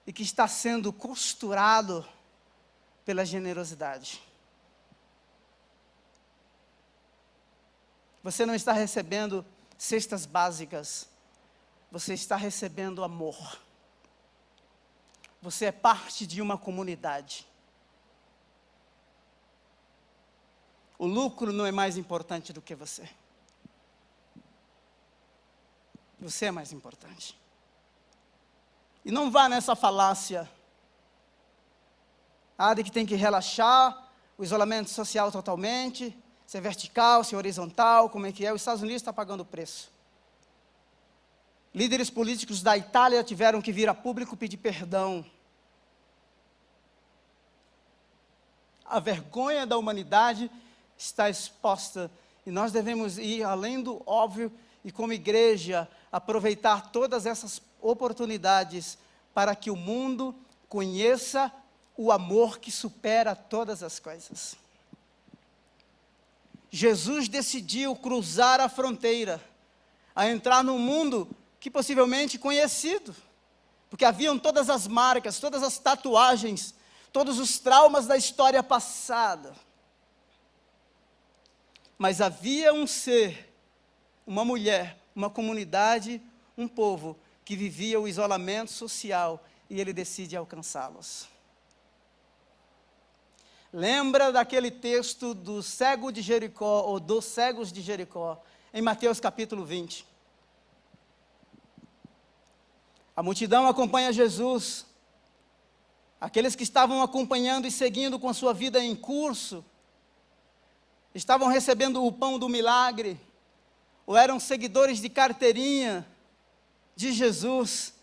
e que está sendo costurado pela generosidade. você não está recebendo cestas básicas, você está recebendo amor. Você é parte de uma comunidade. O lucro não é mais importante do que você. Você é mais importante. E não vá nessa falácia de que tem que relaxar, o isolamento social totalmente, se é vertical, se é horizontal, como é que é? Os Estados Unidos estão pagando o preço. Líderes políticos da Itália tiveram que vir a público pedir perdão. A vergonha da humanidade está exposta e nós devemos ir além do óbvio e, como igreja, aproveitar todas essas oportunidades para que o mundo conheça o amor que supera todas as coisas. Jesus decidiu cruzar a fronteira, a entrar num mundo que possivelmente conhecido, porque haviam todas as marcas, todas as tatuagens, todos os traumas da história passada. Mas havia um ser, uma mulher, uma comunidade, um povo que vivia o isolamento social e ele decide alcançá-los. Lembra daquele texto do cego de Jericó, ou dos cegos de Jericó, em Mateus capítulo 20. A multidão acompanha Jesus. Aqueles que estavam acompanhando e seguindo com a sua vida em curso, estavam recebendo o pão do milagre, ou eram seguidores de carteirinha de Jesus,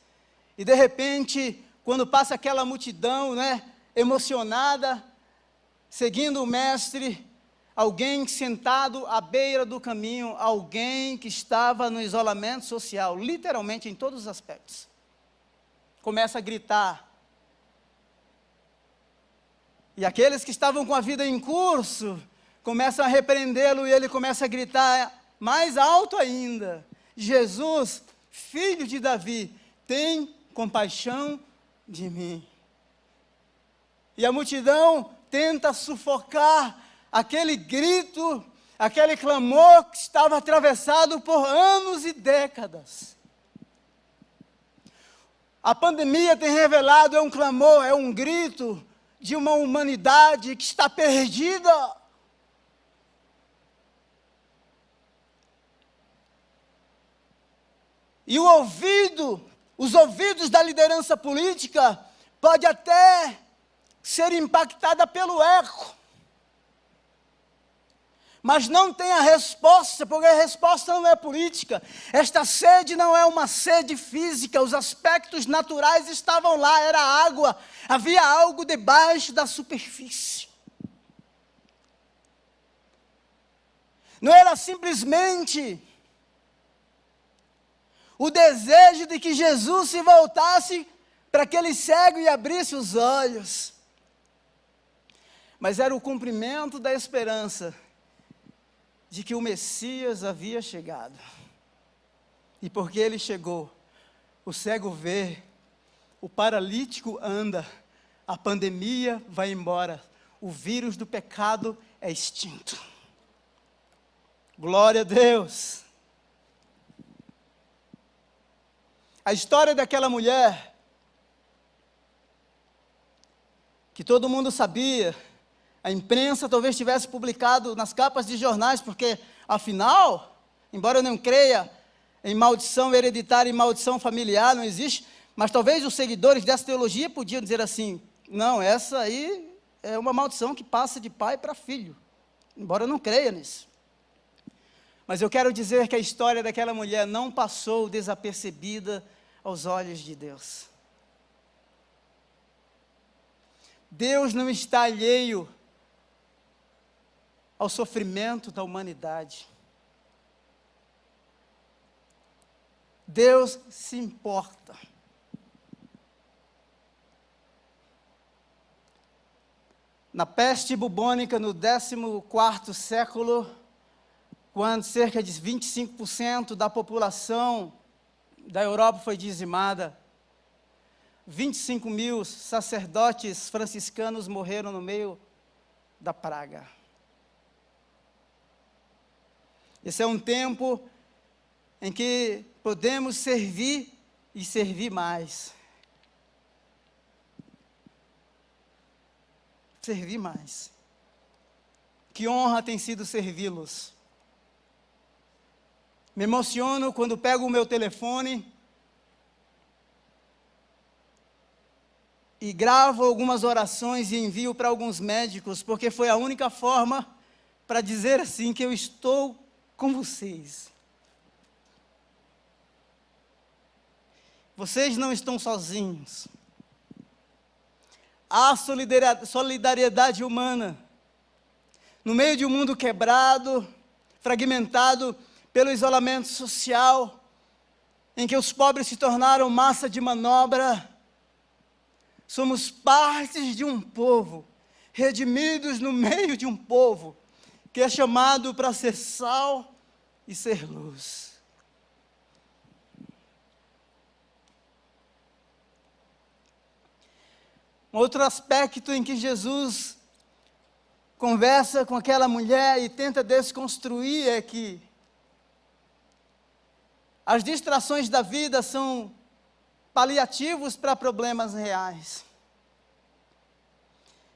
e de repente, quando passa aquela multidão, emocionada, seguindo o mestre, alguém sentado à beira do caminho, alguém que estava no isolamento social, literalmente em todos os aspectos, começa a gritar. E aqueles que estavam com a vida em curso, começam a repreendê-lo e ele começa a gritar mais alto ainda: Jesus, filho de Davi, tem compaixão de mim. E a multidão tenta sufocar aquele grito, aquele clamor que estava atravessado por anos e décadas. A pandemia tem revelado, é um clamor, é um grito de uma humanidade que está perdida. E os ouvidos da liderança política pode até ser impactada pelo eco. Mas não tem a resposta, porque a resposta não é política. Esta sede não é uma sede física, os aspectos naturais estavam lá, era água, havia algo debaixo da superfície. Não era simplesmente o desejo de que Jesus se voltasse para aquele cego e abrisse os olhos, mas era o cumprimento da esperança de que o Messias havia chegado. E porque ele chegou, o cego vê, o paralítico anda, a pandemia vai embora, o vírus do pecado é extinto. Glória a Deus. A história daquela mulher, que todo mundo sabia, a imprensa talvez tivesse publicado nas capas de jornais, porque, afinal, embora eu não creia em maldição hereditária e maldição familiar, não existe, mas talvez os seguidores dessa teologia podiam dizer assim: não, essa aí é uma maldição que passa de pai para filho, embora eu não creia nisso. Mas eu quero dizer que a história daquela mulher não passou desapercebida aos olhos de Deus. Deus não está alheio ao sofrimento da humanidade. Deus se importa. Na peste bubônica, no 14º século, quando cerca de 25% da população da Europa foi dizimada, 25 mil sacerdotes franciscanos morreram no meio da praga. Esse é um tempo em que podemos servir e servir mais. Servir mais. Que honra tem sido servi-los. Me emociono quando pego o meu telefone e gravo algumas orações e envio para alguns médicos, porque foi a única forma para dizer assim que eu estou com vocês. Vocês não estão sozinhos. Há solidariedade humana. No meio de um mundo quebrado, fragmentado pelo isolamento social, em que os pobres se tornaram massa de manobra, somos partes de um povo, redimidos no meio de um povo, que é chamado para ser sal e ser luz. Um outro aspecto em que Jesus conversa com aquela mulher e tenta desconstruir é que as distrações da vida são paliativos para problemas reais.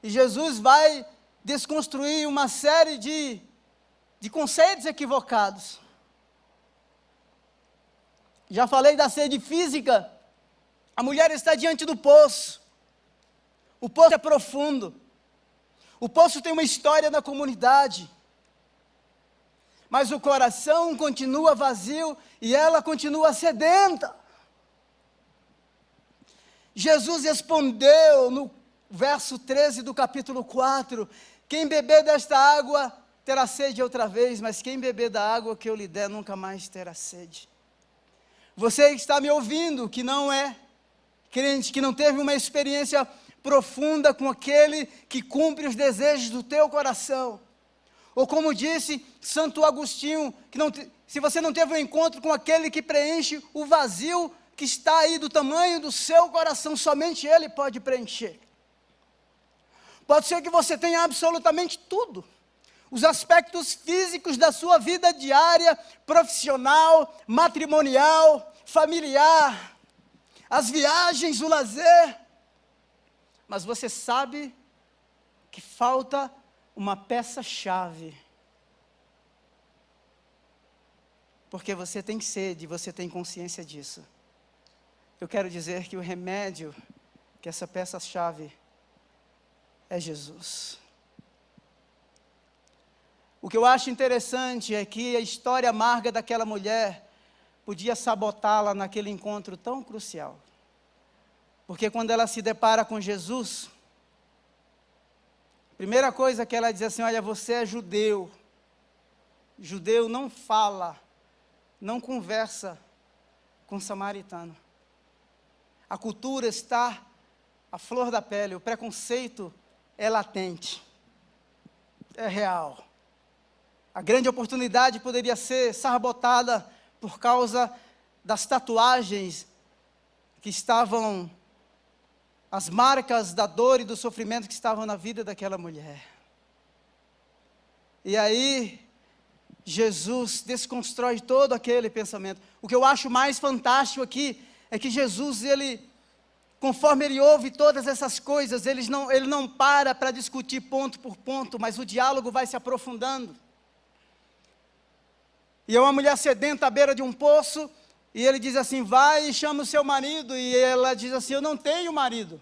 E Jesus vai desconstruir uma série de conceitos equivocados. Já falei da sede física. A mulher está diante do poço. O poço é profundo. O poço tem uma história na comunidade. Mas o coração continua vazio e ela continua sedenta. Jesus respondeu no verso 13 do capítulo 4: quem beber desta água terá sede outra vez, mas quem beber da água que eu lhe der nunca mais terá sede. Você que está me ouvindo, que não é crente, que não teve uma experiência profunda com aquele que cumpre os desejos do teu coração, ou como disse Santo Agostinho, se você não teve um encontro com aquele que preenche o vazio que está aí do tamanho do seu coração, somente Ele pode preencher. Pode ser que você tenha absolutamente tudo, os aspectos físicos da sua vida diária, profissional, matrimonial, familiar, as viagens, o lazer, mas você sabe que falta uma peça-chave. Porque você tem sede, você tem consciência disso. Eu quero dizer que o remédio, que essa peça-chave é Jesus. O que eu acho interessante é que a história amarga daquela mulher podia sabotá-la naquele encontro tão crucial. Porque quando ela se depara com Jesus, a primeira coisa que ela diz assim: olha, você é judeu. Judeu não fala, não conversa com samaritano. A cultura está à flor da pele, o preconceito é latente, é real. A grande oportunidade poderia ser sabotada por causa das tatuagens que estavam, as marcas da dor e do sofrimento que estavam na vida daquela mulher. E aí, Jesus desconstrói todo aquele pensamento. O que eu acho mais fantástico aqui é que Jesus, conforme ele ouve todas essas coisas, ele não para discutir ponto por ponto, mas o diálogo vai se aprofundando. E é uma mulher sedenta à beira de um poço, e ele diz assim: vai e chama o seu marido, e ela diz assim: eu não tenho marido.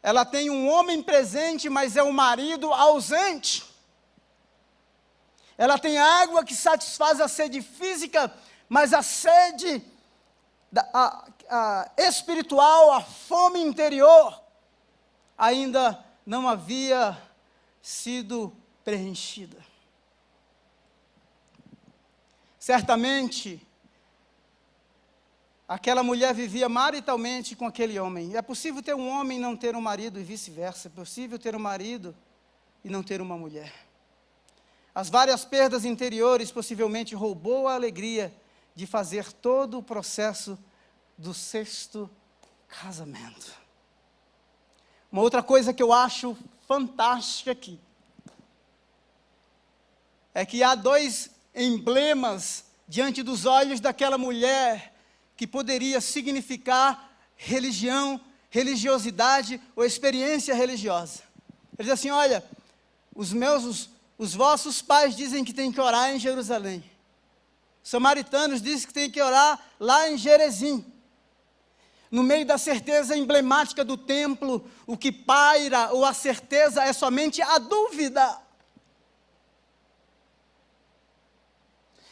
Ela tem um homem presente, mas é um marido ausente. Ela tem água que satisfaz a sede física, mas a sede espiritual, a fome interior, ainda não havia sido preenchida. Certamente, aquela mulher vivia maritalmente com aquele homem. É possível ter um homem e não ter um marido e vice-versa. É possível ter um marido e não ter uma mulher. As várias perdas interiores possivelmente roubou a alegria de fazer todo o processo do 6º casamento. Uma outra coisa que eu acho fantástica aqui é que há dois emblemas diante dos olhos daquela mulher que poderia significar religião, religiosidade ou experiência religiosa. Ele diz assim: olha, os vossos pais dizem que tem que orar em Jerusalém. Os samaritanos dizem que tem que orar lá em Gerezim. No meio da certeza emblemática do templo, o que paira ou a certeza é somente a dúvida.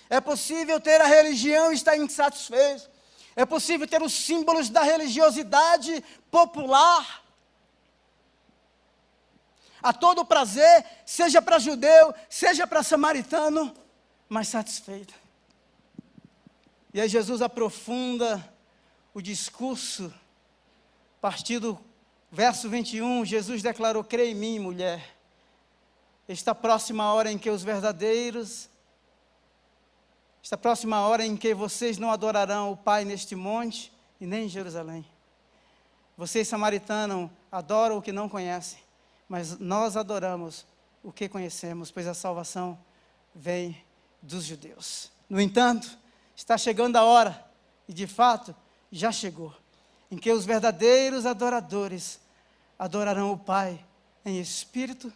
É possível ter a religião e estar insatisfeito. É possível ter os símbolos da religiosidade popular. A todo prazer, seja para judeu, seja para samaritano, mas satisfeito. E aí Jesus aprofunda o discurso, a partir do verso 21, Jesus declarou: crê em mim, mulher, está próxima a hora em que está próxima a hora em que vocês não adorarão o Pai neste monte e nem em Jerusalém. Vocês, samaritanos, adoram o que não conhecem, mas nós adoramos o que conhecemos, pois a salvação vem dos judeus. No entanto, está chegando a hora, e de fato, já chegou, em que os verdadeiros adoradores adorarão o Pai em espírito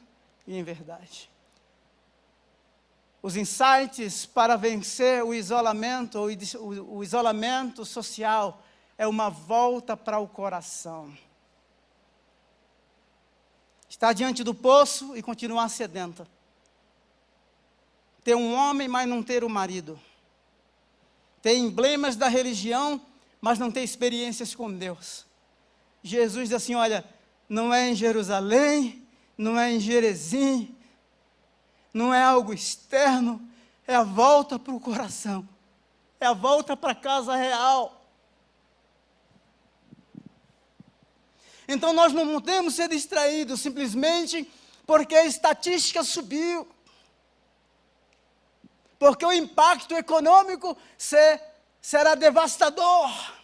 e em verdade. Os insights para vencer o isolamento, o isolamento social, é uma volta para o coração. Estar diante do poço e continuar sedenta. Ter um homem, mas não ter o marido. Ter emblemas da religião, mas não ter experiências com Deus. Jesus diz assim: olha, não é em Jerusalém, não é em Gerezim, não é algo externo, é a volta para o coração, é a volta para a casa real. Então nós não podemos ser distraídos simplesmente porque a estatística subiu, porque o impacto econômico será devastador.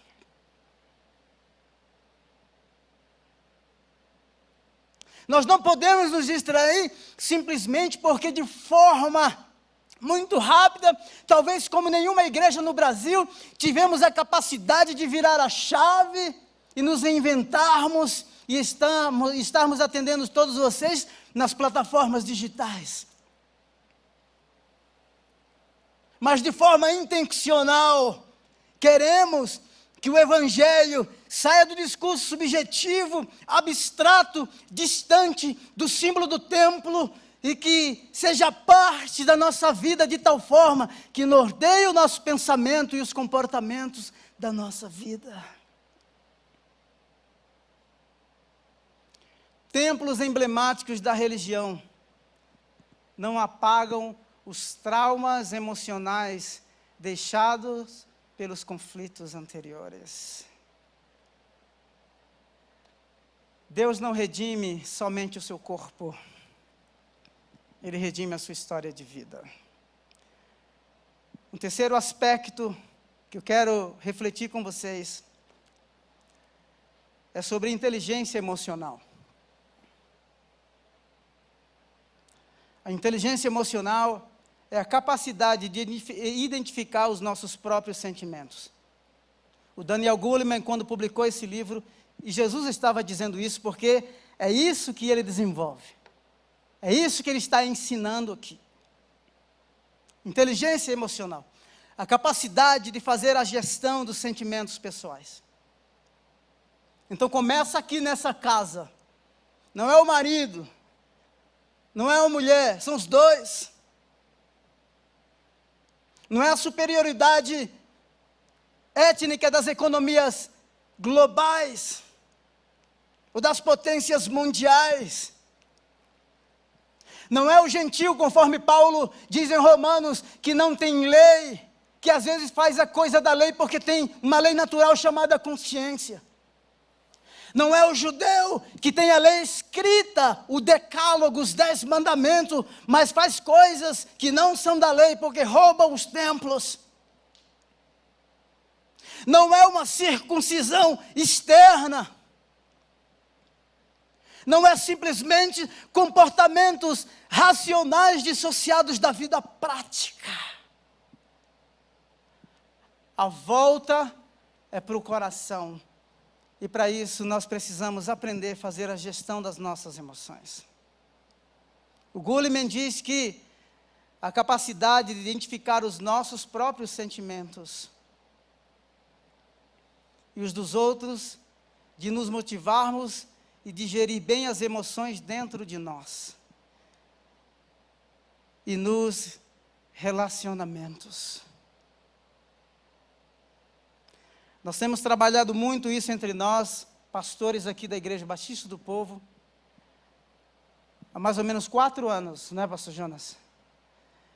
Nós não podemos nos distrair simplesmente porque de forma muito rápida, talvez como nenhuma igreja no Brasil, tivemos a capacidade de virar a chave e nos reinventarmos e estarmos atendendo todos vocês nas plataformas digitais. Mas de forma intencional, queremos que o Evangelho saia do discurso subjetivo, abstrato, distante do símbolo do templo e que seja parte da nossa vida de tal forma que norteie o nosso pensamento e os comportamentos da nossa vida. Templos emblemáticos da religião não apagam os traumas emocionais deixados pelos conflitos anteriores. Deus não redime somente o seu corpo, Ele redime a sua história de vida. Um terceiro aspecto que eu quero refletir com vocês é sobre inteligência emocional. A inteligência emocional é a capacidade de identificar os nossos próprios sentimentos. O Daniel Goleman, quando publicou esse livro, e Jesus estava dizendo isso porque é isso que ele desenvolve. É isso que ele está ensinando aqui. Inteligência emocional. A capacidade de fazer a gestão dos sentimentos pessoais. Então começa aqui nessa casa. Não é o marido, não é a mulher, são os dois. Não é a superioridade étnica das economias globais ou das potências mundiais. Não é o gentio, conforme Paulo diz em Romanos, que não tem lei, que às vezes faz a coisa da lei porque tem uma lei natural chamada consciência. Não é o judeu que tem a lei escrita, o decálogo, os 10 mandamentos, mas faz coisas que não são da lei porque roubam os templos. Não é uma circuncisão externa. não é simplesmente comportamentos racionais dissociados da vida prática. A volta é para o coração. E para isso nós precisamos aprender a fazer a gestão das nossas emoções. O Goleman diz que a capacidade de identificar os nossos próprios sentimentos e os dos outros, de nos motivarmos e digerir bem as emoções dentro de nós. E nos relacionamentos. Nós temos trabalhado muito isso entre nós, pastores aqui da Igreja Batista do Povo, há mais ou menos 4 anos, não é, pastor Jonas?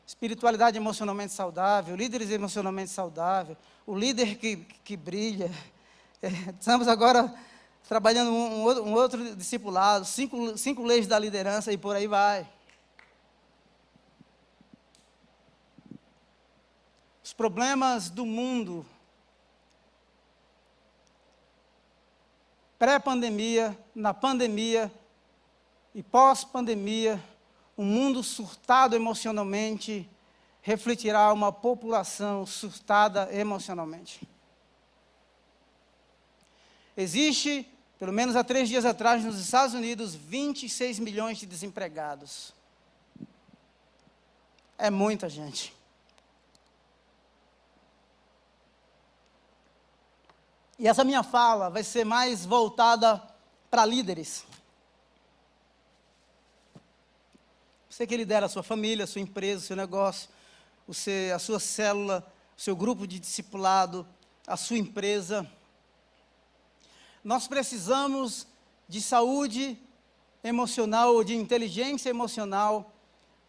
Espiritualidade emocionalmente saudável, líderes emocionalmente saudáveis, o líder que brilha. Estamos agora trabalhando um outro discipulado, 5 leis da liderança e por aí vai. Os problemas do mundo, pré-pandemia, na pandemia e pós-pandemia, um mundo surtado emocionalmente refletirá uma população surtada emocionalmente. Existe, pelo menos há 3 dias atrás, nos Estados Unidos, 26 milhões de desempregados. É muita gente. E essa minha fala vai ser mais voltada para líderes. Você que lidera a sua família, a sua empresa, o seu negócio, a sua célula, o seu grupo de discipulado, a sua empresa. Nós precisamos de saúde emocional, de inteligência emocional,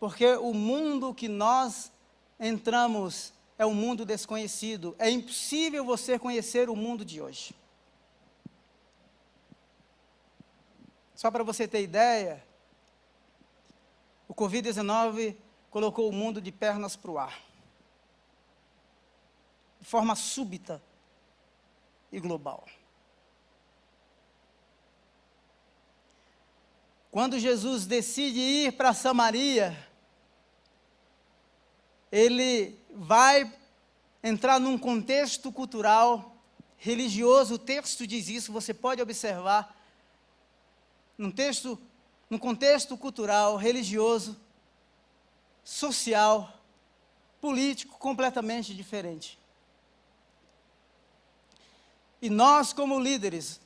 porque o mundo que nós entramos é um mundo desconhecido. É impossível você conhecer o mundo de hoje. Só para você ter ideia, o Covid-19 colocou o mundo de pernas para o ar. De forma súbita e global. Quando Jesus decide ir para Samaria, ele vai entrar num contexto cultural, religioso, o texto diz isso, você pode observar, num contexto cultural, religioso, social, político, completamente diferente. E nós, como líderes,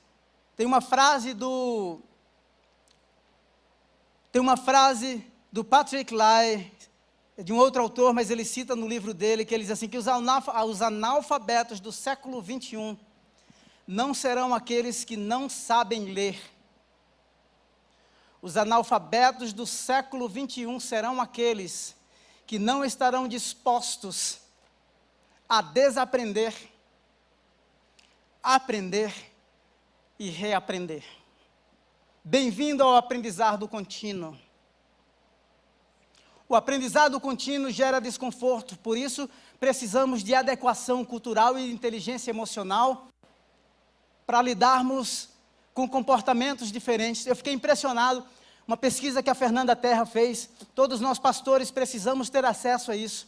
tem uma frase do Patrick Lai, de um outro autor, mas ele cita no livro dele, que ele diz assim, que os analfabetos do século 21 não serão aqueles que não sabem ler. Os analfabetos do século 21 serão aqueles que não estarão dispostos a desaprender, aprender e reaprender. Bem-vindo ao aprendizado contínuo. O aprendizado contínuo gera desconforto, por isso precisamos de adequação cultural e inteligência emocional para lidarmos com comportamentos diferentes. Eu fiquei impressionado, uma pesquisa que a Fernanda Terra fez, todos nós pastores precisamos ter acesso a isso.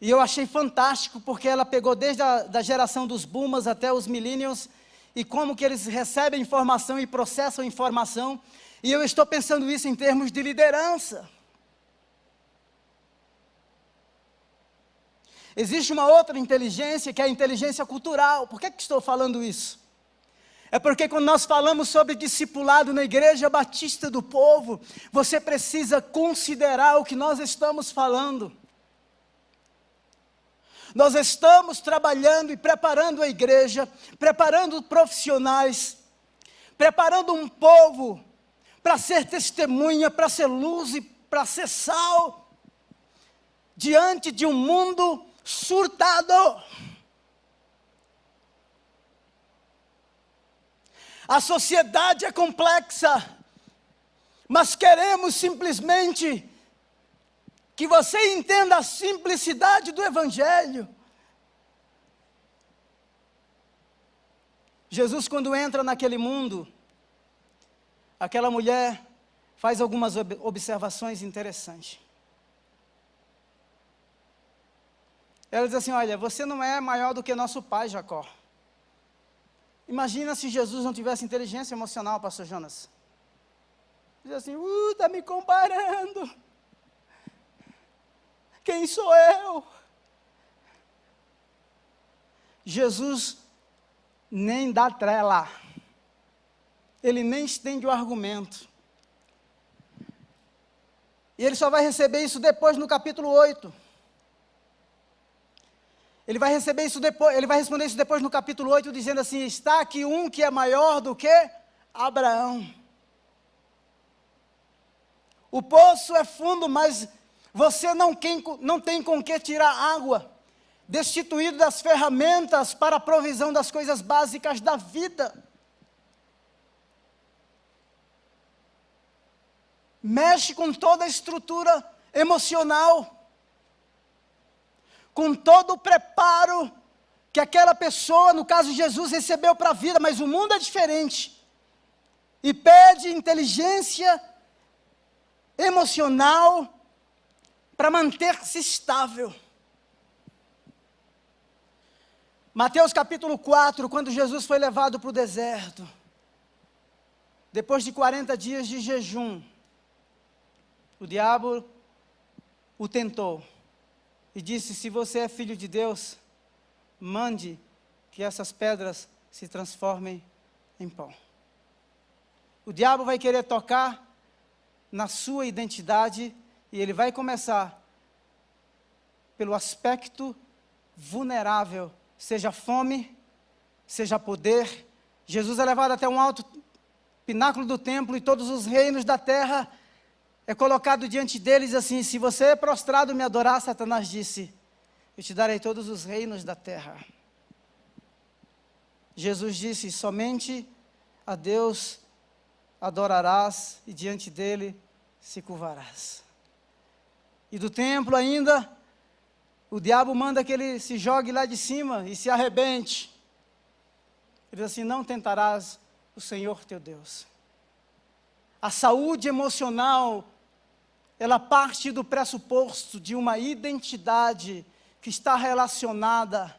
E eu achei fantástico, porque ela pegou desde a geração dos boomers até os millennials, e como que eles recebem informação e processam informação, e eu estou pensando isso em termos de liderança. Existe uma outra inteligência, que é a inteligência cultural. Por que estou falando isso? É porque quando nós falamos sobre discipulado na Igreja Batista do Povo, você precisa considerar o que nós estamos falando. Nós estamos trabalhando e preparando a igreja, preparando profissionais, preparando um povo para ser testemunha, para ser luz e para ser sal, diante de um mundo surtado. A sociedade é complexa, mas queremos simplesmente que você entenda a simplicidade do Evangelho. Jesus, quando entra naquele mundo, aquela mulher faz algumas observações interessantes. Ela diz assim: olha, você não é maior do que nosso pai Jacó. Imagina se Jesus não tivesse inteligência emocional, pastor Jonas. Diz assim: está me comparando. Quem sou eu? Jesus nem dá trela. Ele nem estende o argumento. E ele só vai receber isso depois no capítulo 8. Ele vai receber isso depois, ele vai responder isso depois no capítulo 8, dizendo assim: está aqui um que é maior do que Abraão. O poço é fundo, mas você não tem com que tirar água, destituído das ferramentas para a provisão das coisas básicas da vida. Mexe com toda a estrutura emocional, com todo o preparo que aquela pessoa, no caso Jesus, recebeu para a vida, mas o mundo é diferente, e pede inteligência emocional para manter-se estável. Mateus capítulo 4, quando Jesus foi levado para o deserto, depois de 40 dias de jejum, o diabo o tentou e disse: se você é filho de Deus, mande que essas pedras se transformem em pão. O diabo vai querer tocar na sua identidade e ele vai começar pelo aspecto vulnerável, seja fome, seja poder. Jesus é levado até um alto pináculo do templo e todos os reinos da terra é colocado diante deles assim: se você é prostrado me adorar, Satanás disse, eu te darei todos os reinos da terra. Jesus disse: somente a Deus adorarás e diante dele se curvarás. E do templo ainda, o diabo manda que ele se jogue lá de cima e se arrebente. Ele diz assim: não tentarás o Senhor teu Deus. A saúde emocional, ela parte do pressuposto de uma identidade que está relacionada,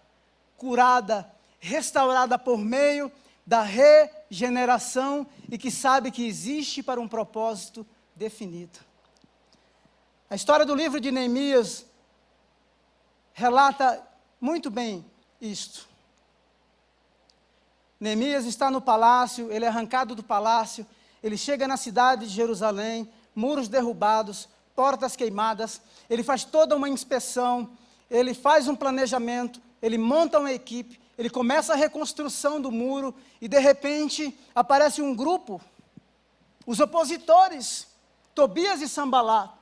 curada, restaurada por meio da regeneração e que sabe que existe para um propósito definido. A história do livro de Neemias relata muito bem isto. Neemias está no palácio, ele é arrancado do palácio, ele chega na cidade de Jerusalém, muros derrubados, portas queimadas, ele faz toda uma inspeção, ele faz um planejamento, ele monta uma equipe, ele começa a reconstrução do muro e de repente aparece um grupo, os opositores, Tobias e Sambalá,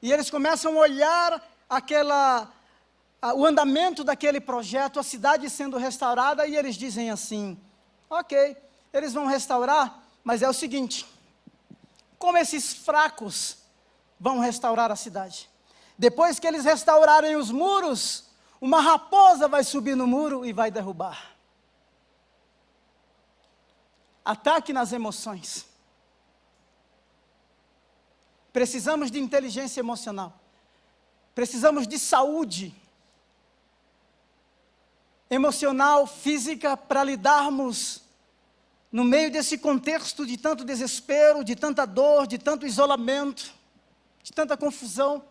e eles começam a olhar o andamento daquele projeto, a cidade sendo restaurada, e eles dizem assim: ok, eles vão restaurar, mas é o seguinte, como esses fracos vão restaurar a cidade? Depois que eles restaurarem os muros, uma raposa vai subir no muro e vai derrubar. Ataque nas emoções. Precisamos de inteligência emocional. Precisamos de saúde emocional, física, para lidarmos no meio desse contexto de tanto desespero, de tanta dor, de tanto isolamento, de tanta confusão.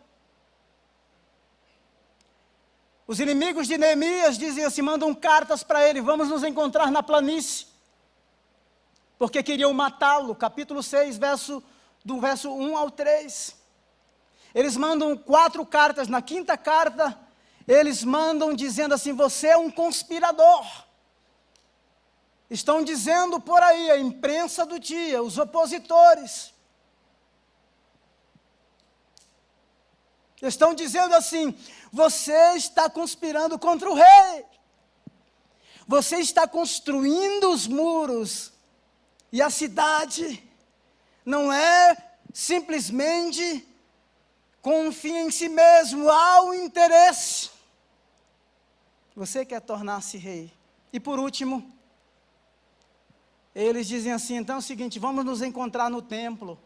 Os inimigos de Neemias dizem assim, mandam cartas para ele: vamos nos encontrar na planície, porque queriam matá-lo. Capítulo 6, do verso 1 ao 3. Eles mandam 4 cartas, na 5ª carta, eles mandam dizendo assim: você é um conspirador. Estão dizendo por aí, a imprensa do dia, os opositores, estão dizendo assim: você está conspirando contra o rei, você está construindo os muros, e a cidade não é simplesmente com um fim em si mesmo, há um interesse. Você quer tornar-se rei. E por último, Eles dizem assim, então é o seguinte, vamos nos encontrar no templo,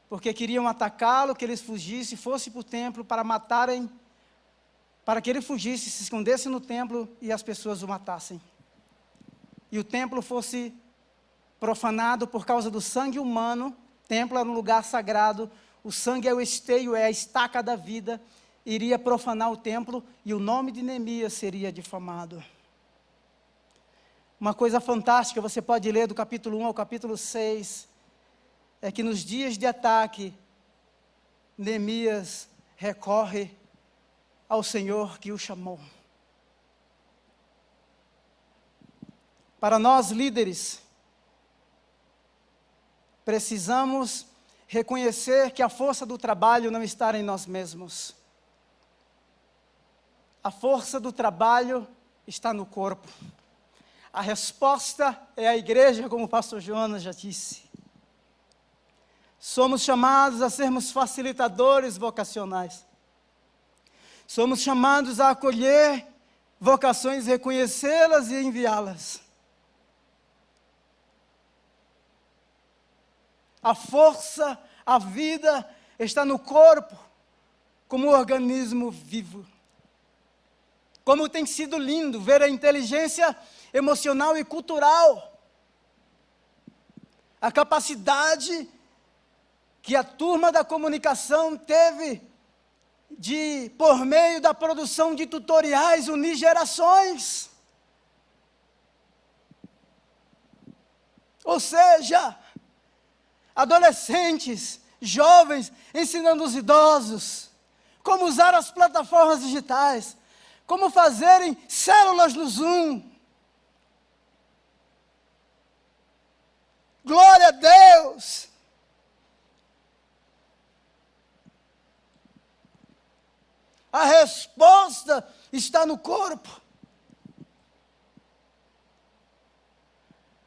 porque queriam atacá-lo, que eles fugissem, fosse para o templo para matarem, para que ele fugisse, se escondesse no templo e as pessoas o matassem. E o templo fosse profanado por causa do sangue humano. Templo era um lugar sagrado, o sangue é o esteio, é a estaca da vida, iria profanar o templo e o nome de Neemias seria difamado. Uma coisa fantástica, você pode ler do capítulo 1 ao capítulo 6, é que nos dias de ataque, Neemias recorre ao Senhor que o chamou. Para nós líderes, precisamos reconhecer que a força do trabalho não está em nós mesmos. A força do trabalho está no corpo. A resposta é a igreja, como o pastor Jonas já disse. Somos chamados a sermos facilitadores vocacionais. Somos chamados a acolher vocações, reconhecê-las e enviá-las. A força, a vida está no corpo, como organismo vivo. Como tem sido lindo ver a inteligência emocional e cultural, a capacidade que a turma da comunicação teve de, por meio da produção de tutoriais, unir gerações. Ou seja, adolescentes, jovens, ensinando os idosos como usar as plataformas digitais, como fazerem células no Zoom. Glória a Deus! A resposta está no corpo.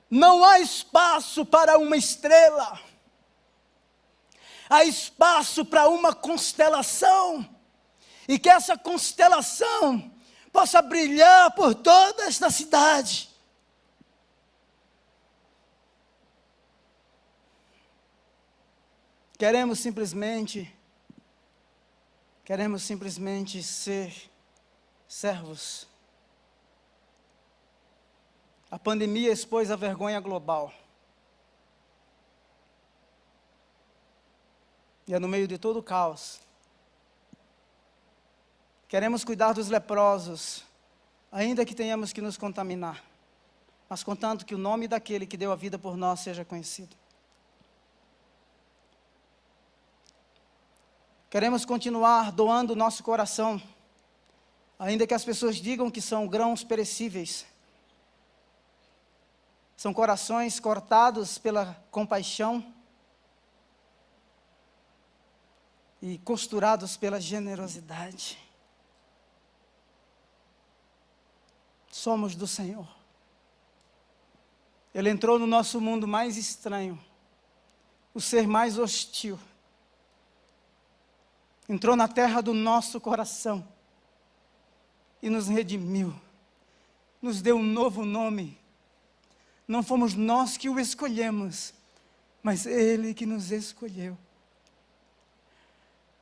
Não há espaço para uma estrela. Há espaço para uma constelação. E que essa constelação possa brilhar por toda esta cidade. Queremos simplesmente ser servos. A pandemia expôs a vergonha global. E é no meio de todo o caos. Queremos cuidar dos leprosos, ainda que tenhamos que nos contaminar, mas contanto que o nome daquele que deu a vida por nós seja conhecido. Queremos continuar doando o nosso coração, ainda que as pessoas digam que são grãos perecíveis. São corações cortados pela compaixão e costurados pela generosidade. Somos do Senhor. Ele entrou no nosso mundo mais estranho, o ser mais hostil. Entrou na terra do nosso coração e nos redimiu, nos deu um novo nome. Não fomos nós que o escolhemos, mas Ele que nos escolheu.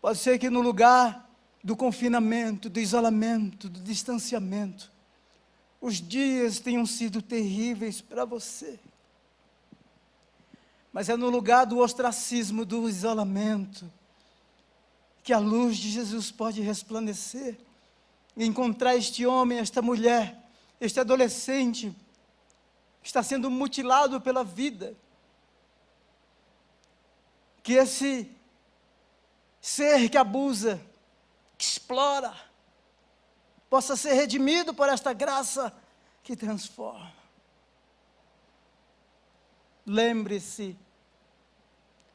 Pode ser que no lugar do confinamento, do isolamento, do distanciamento, os dias tenham sido terríveis para você. Mas é no lugar do ostracismo, do isolamento, que a luz de Jesus pode resplandecer e encontrar este homem, esta mulher, este adolescente que está sendo mutilado pela vida. Que esse ser que abusa, que explora, possa ser redimido por esta graça que transforma. Lembre-se,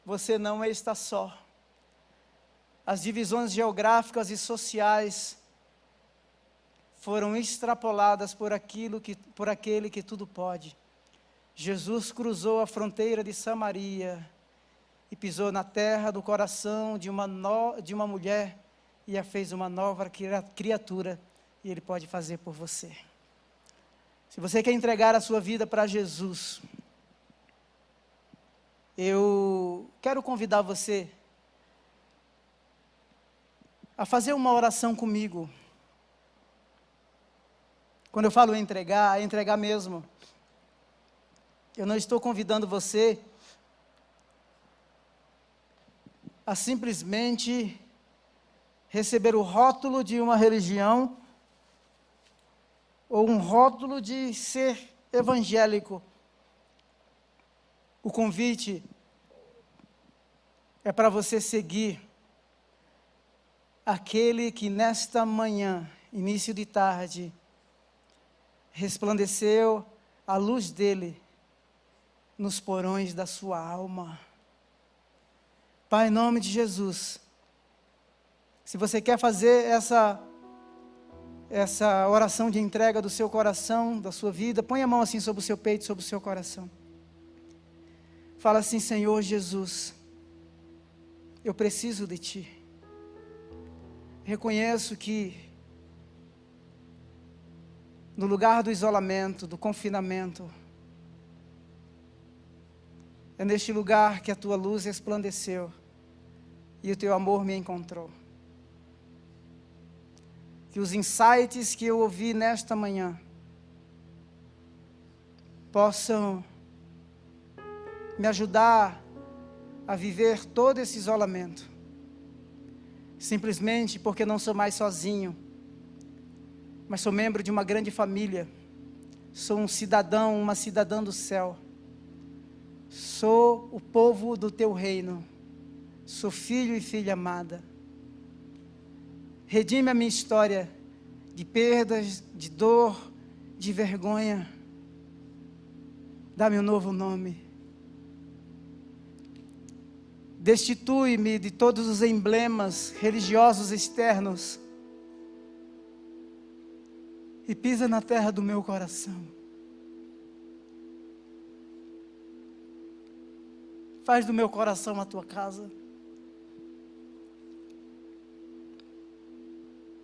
você não está só. As divisões geográficas e sociais foram extrapoladas por aquele que tudo pode. Jesus cruzou a fronteira de Samaria e pisou na terra do coração de uma mulher e a fez uma nova criatura, e Ele pode fazer por você. Se você quer entregar a sua vida para Jesus, eu quero convidar você a fazer uma oração comigo. Quando eu falo entregar, é entregar mesmo. Eu não estou convidando você a simplesmente receber o rótulo de uma religião ou um rótulo de ser evangélico. O convite é para você seguir aquele que nesta manhã, início de tarde, resplandeceu a luz dele nos porões da sua alma. Pai, em nome de Jesus, se você quer fazer essa oração de entrega do seu coração, da sua vida, põe a mão assim sobre o seu peito, sobre o seu coração. Fala assim: Senhor Jesus, eu preciso de Ti. Reconheço que no lugar do isolamento, do confinamento, é neste lugar que a Tua luz resplandeceu e o Teu amor me encontrou. Que os insights que eu ouvi nesta manhã possam me ajudar a viver todo esse isolamento, simplesmente porque não sou mais sozinho, mas sou membro de uma grande família, sou um cidadão, uma cidadã do céu, sou o povo do Teu reino, sou filho e filha amada. Redime a minha história de perdas, de dor, de vergonha. Dá-me um novo nome. Destitui-me de todos os emblemas religiosos externos e pisa na terra do meu coração. Faz do meu coração a Tua casa.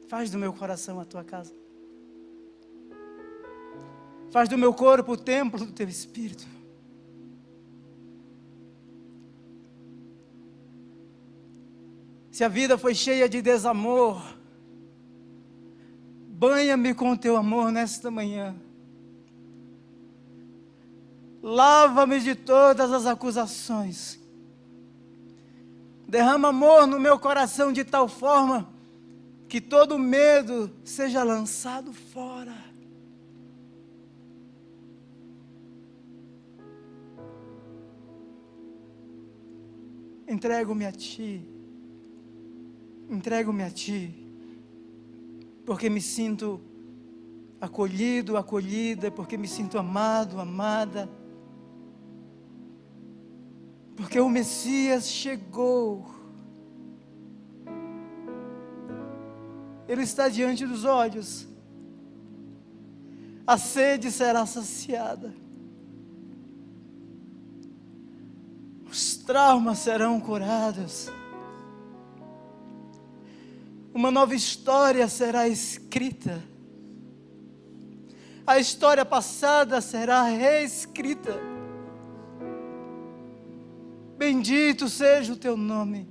Faz do meu coração a Tua casa. Faz do meu corpo o templo do Teu Espírito. Se a vida foi cheia de desamor, banha-me com o Teu amor nesta manhã. Lava-me de todas as acusações. Derrama amor no meu coração de tal forma que todo medo seja lançado fora. Entrego-me a Ti. Entrego-me a Ti, porque me sinto acolhido, acolhida, porque me sinto amado, amada, porque o Messias chegou. Ele está diante dos olhos. A sede será saciada. Os traumas serão curados. Uma nova história será escrita. A história passada será reescrita. Bendito seja o Teu nome.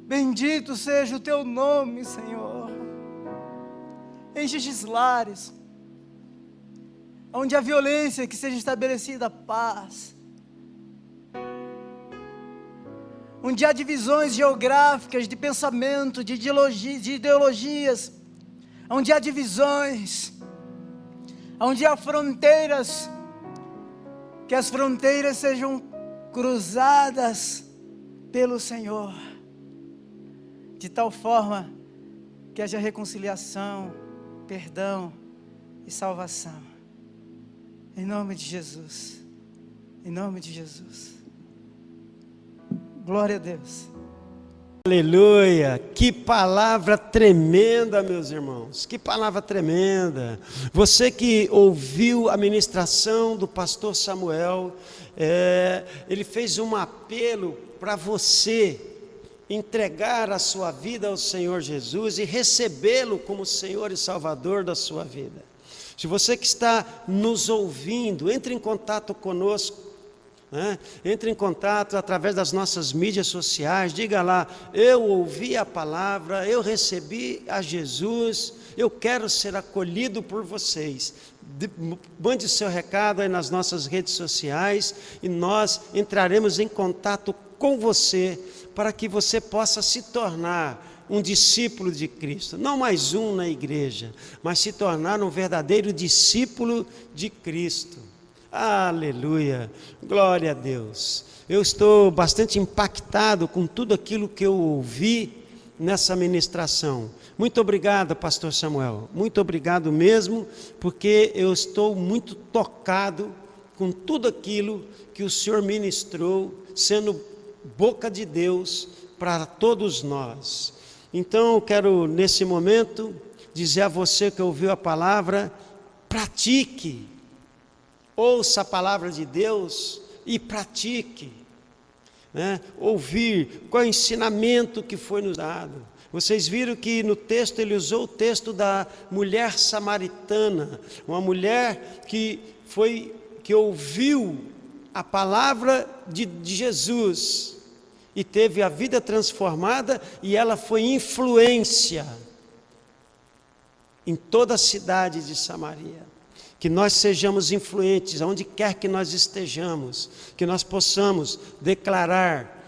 Bendito seja o Teu nome, Senhor. Enche estes lares, onde a violência, que seja estabelecida a paz. Onde há divisões geográficas, de pensamento, de ideologias, onde há divisões, onde há fronteiras, que as fronteiras sejam cruzadas pelo Senhor, de tal forma que haja reconciliação, perdão e salvação. Em nome de Jesus, em nome de Jesus. Glória a Deus. Aleluia, que palavra tremenda, meus irmãos, que palavra tremenda. Você que ouviu a ministração do pastor Samuel, ele fez um apelo para você entregar a sua vida ao Senhor Jesus e recebê-lo como Senhor e Salvador da sua vida. Se você que está nos ouvindo, entre em contato conosco né? Entre em contato através das nossas mídias sociais, diga lá, eu ouvi a palavra, eu recebi a Jesus, eu quero ser acolhido por vocês. Mande o seu recado aí nas nossas redes sociais e nós entraremos em contato com você para que você possa se tornar um discípulo de Cristo, não mais um na igreja, mas se tornar um verdadeiro discípulo de Cristo. Aleluia, glória a Deus. Eu estou bastante impactado com tudo aquilo que eu ouvi nessa ministração. Muito obrigado, pastor Samuel, muito obrigado mesmo, porque eu estou muito tocado com tudo aquilo que o Senhor ministrou, sendo boca de Deus para todos nós. Então eu quero nesse momento dizer a você que ouviu a palavra, pratique, ouça a palavra de Deus e pratique, né? Ouvir qual é o ensinamento que foi nos dado. Vocês viram que no texto ele usou o texto da mulher samaritana, uma mulher que ouviu a palavra de Jesus e teve a vida transformada, e ela foi influência em toda a cidade de Samaria. Que nós sejamos influentes aonde quer que nós estejamos, que nós possamos declarar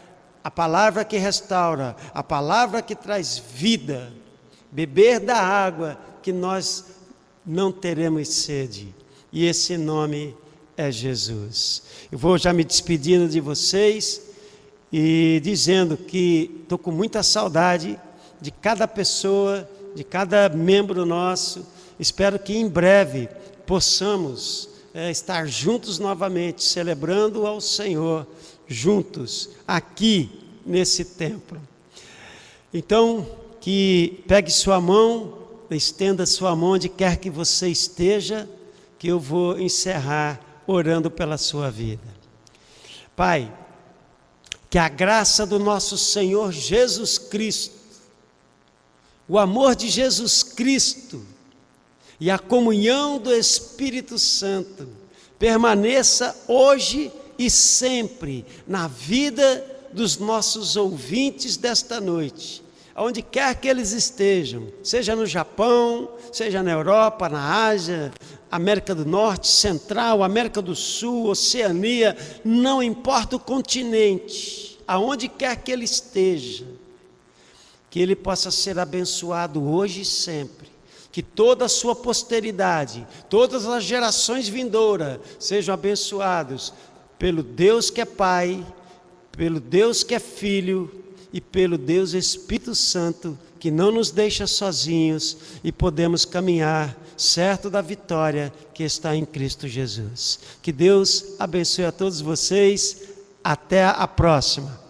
a palavra que restaura, a palavra que traz vida, beber da água que nós não teremos sede, e esse nome é Jesus. Eu vou já me despedindo de vocês e dizendo que estou com muita saudade de cada pessoa, de cada membro nosso. Espero que em breve possamos estar juntos novamente, celebrando ao Senhor, juntos, aqui nesse templo. Então, que pegue sua mão, estenda sua mão onde quer que você esteja, que eu vou encerrar orando pela sua vida. Pai, que a graça do nosso Senhor Jesus Cristo, o amor de Jesus Cristo e a comunhão do Espírito Santo permaneça hoje e sempre na vida dos nossos ouvintes desta noite, aonde quer que eles estejam, seja no Japão, seja na Europa, na Ásia, América do Norte, Central, América do Sul, Oceania, não importa o continente, aonde quer que ele esteja, que ele possa ser abençoado hoje e sempre, que toda a sua posteridade, todas as gerações vindouras sejam abençoados pelo Deus que é Pai, pelo Deus que é Filho e pelo Deus Espírito Santo, que não nos deixa sozinhos e podemos caminhar certo da vitória que está em Cristo Jesus. Que Deus abençoe a todos vocês. Até a próxima.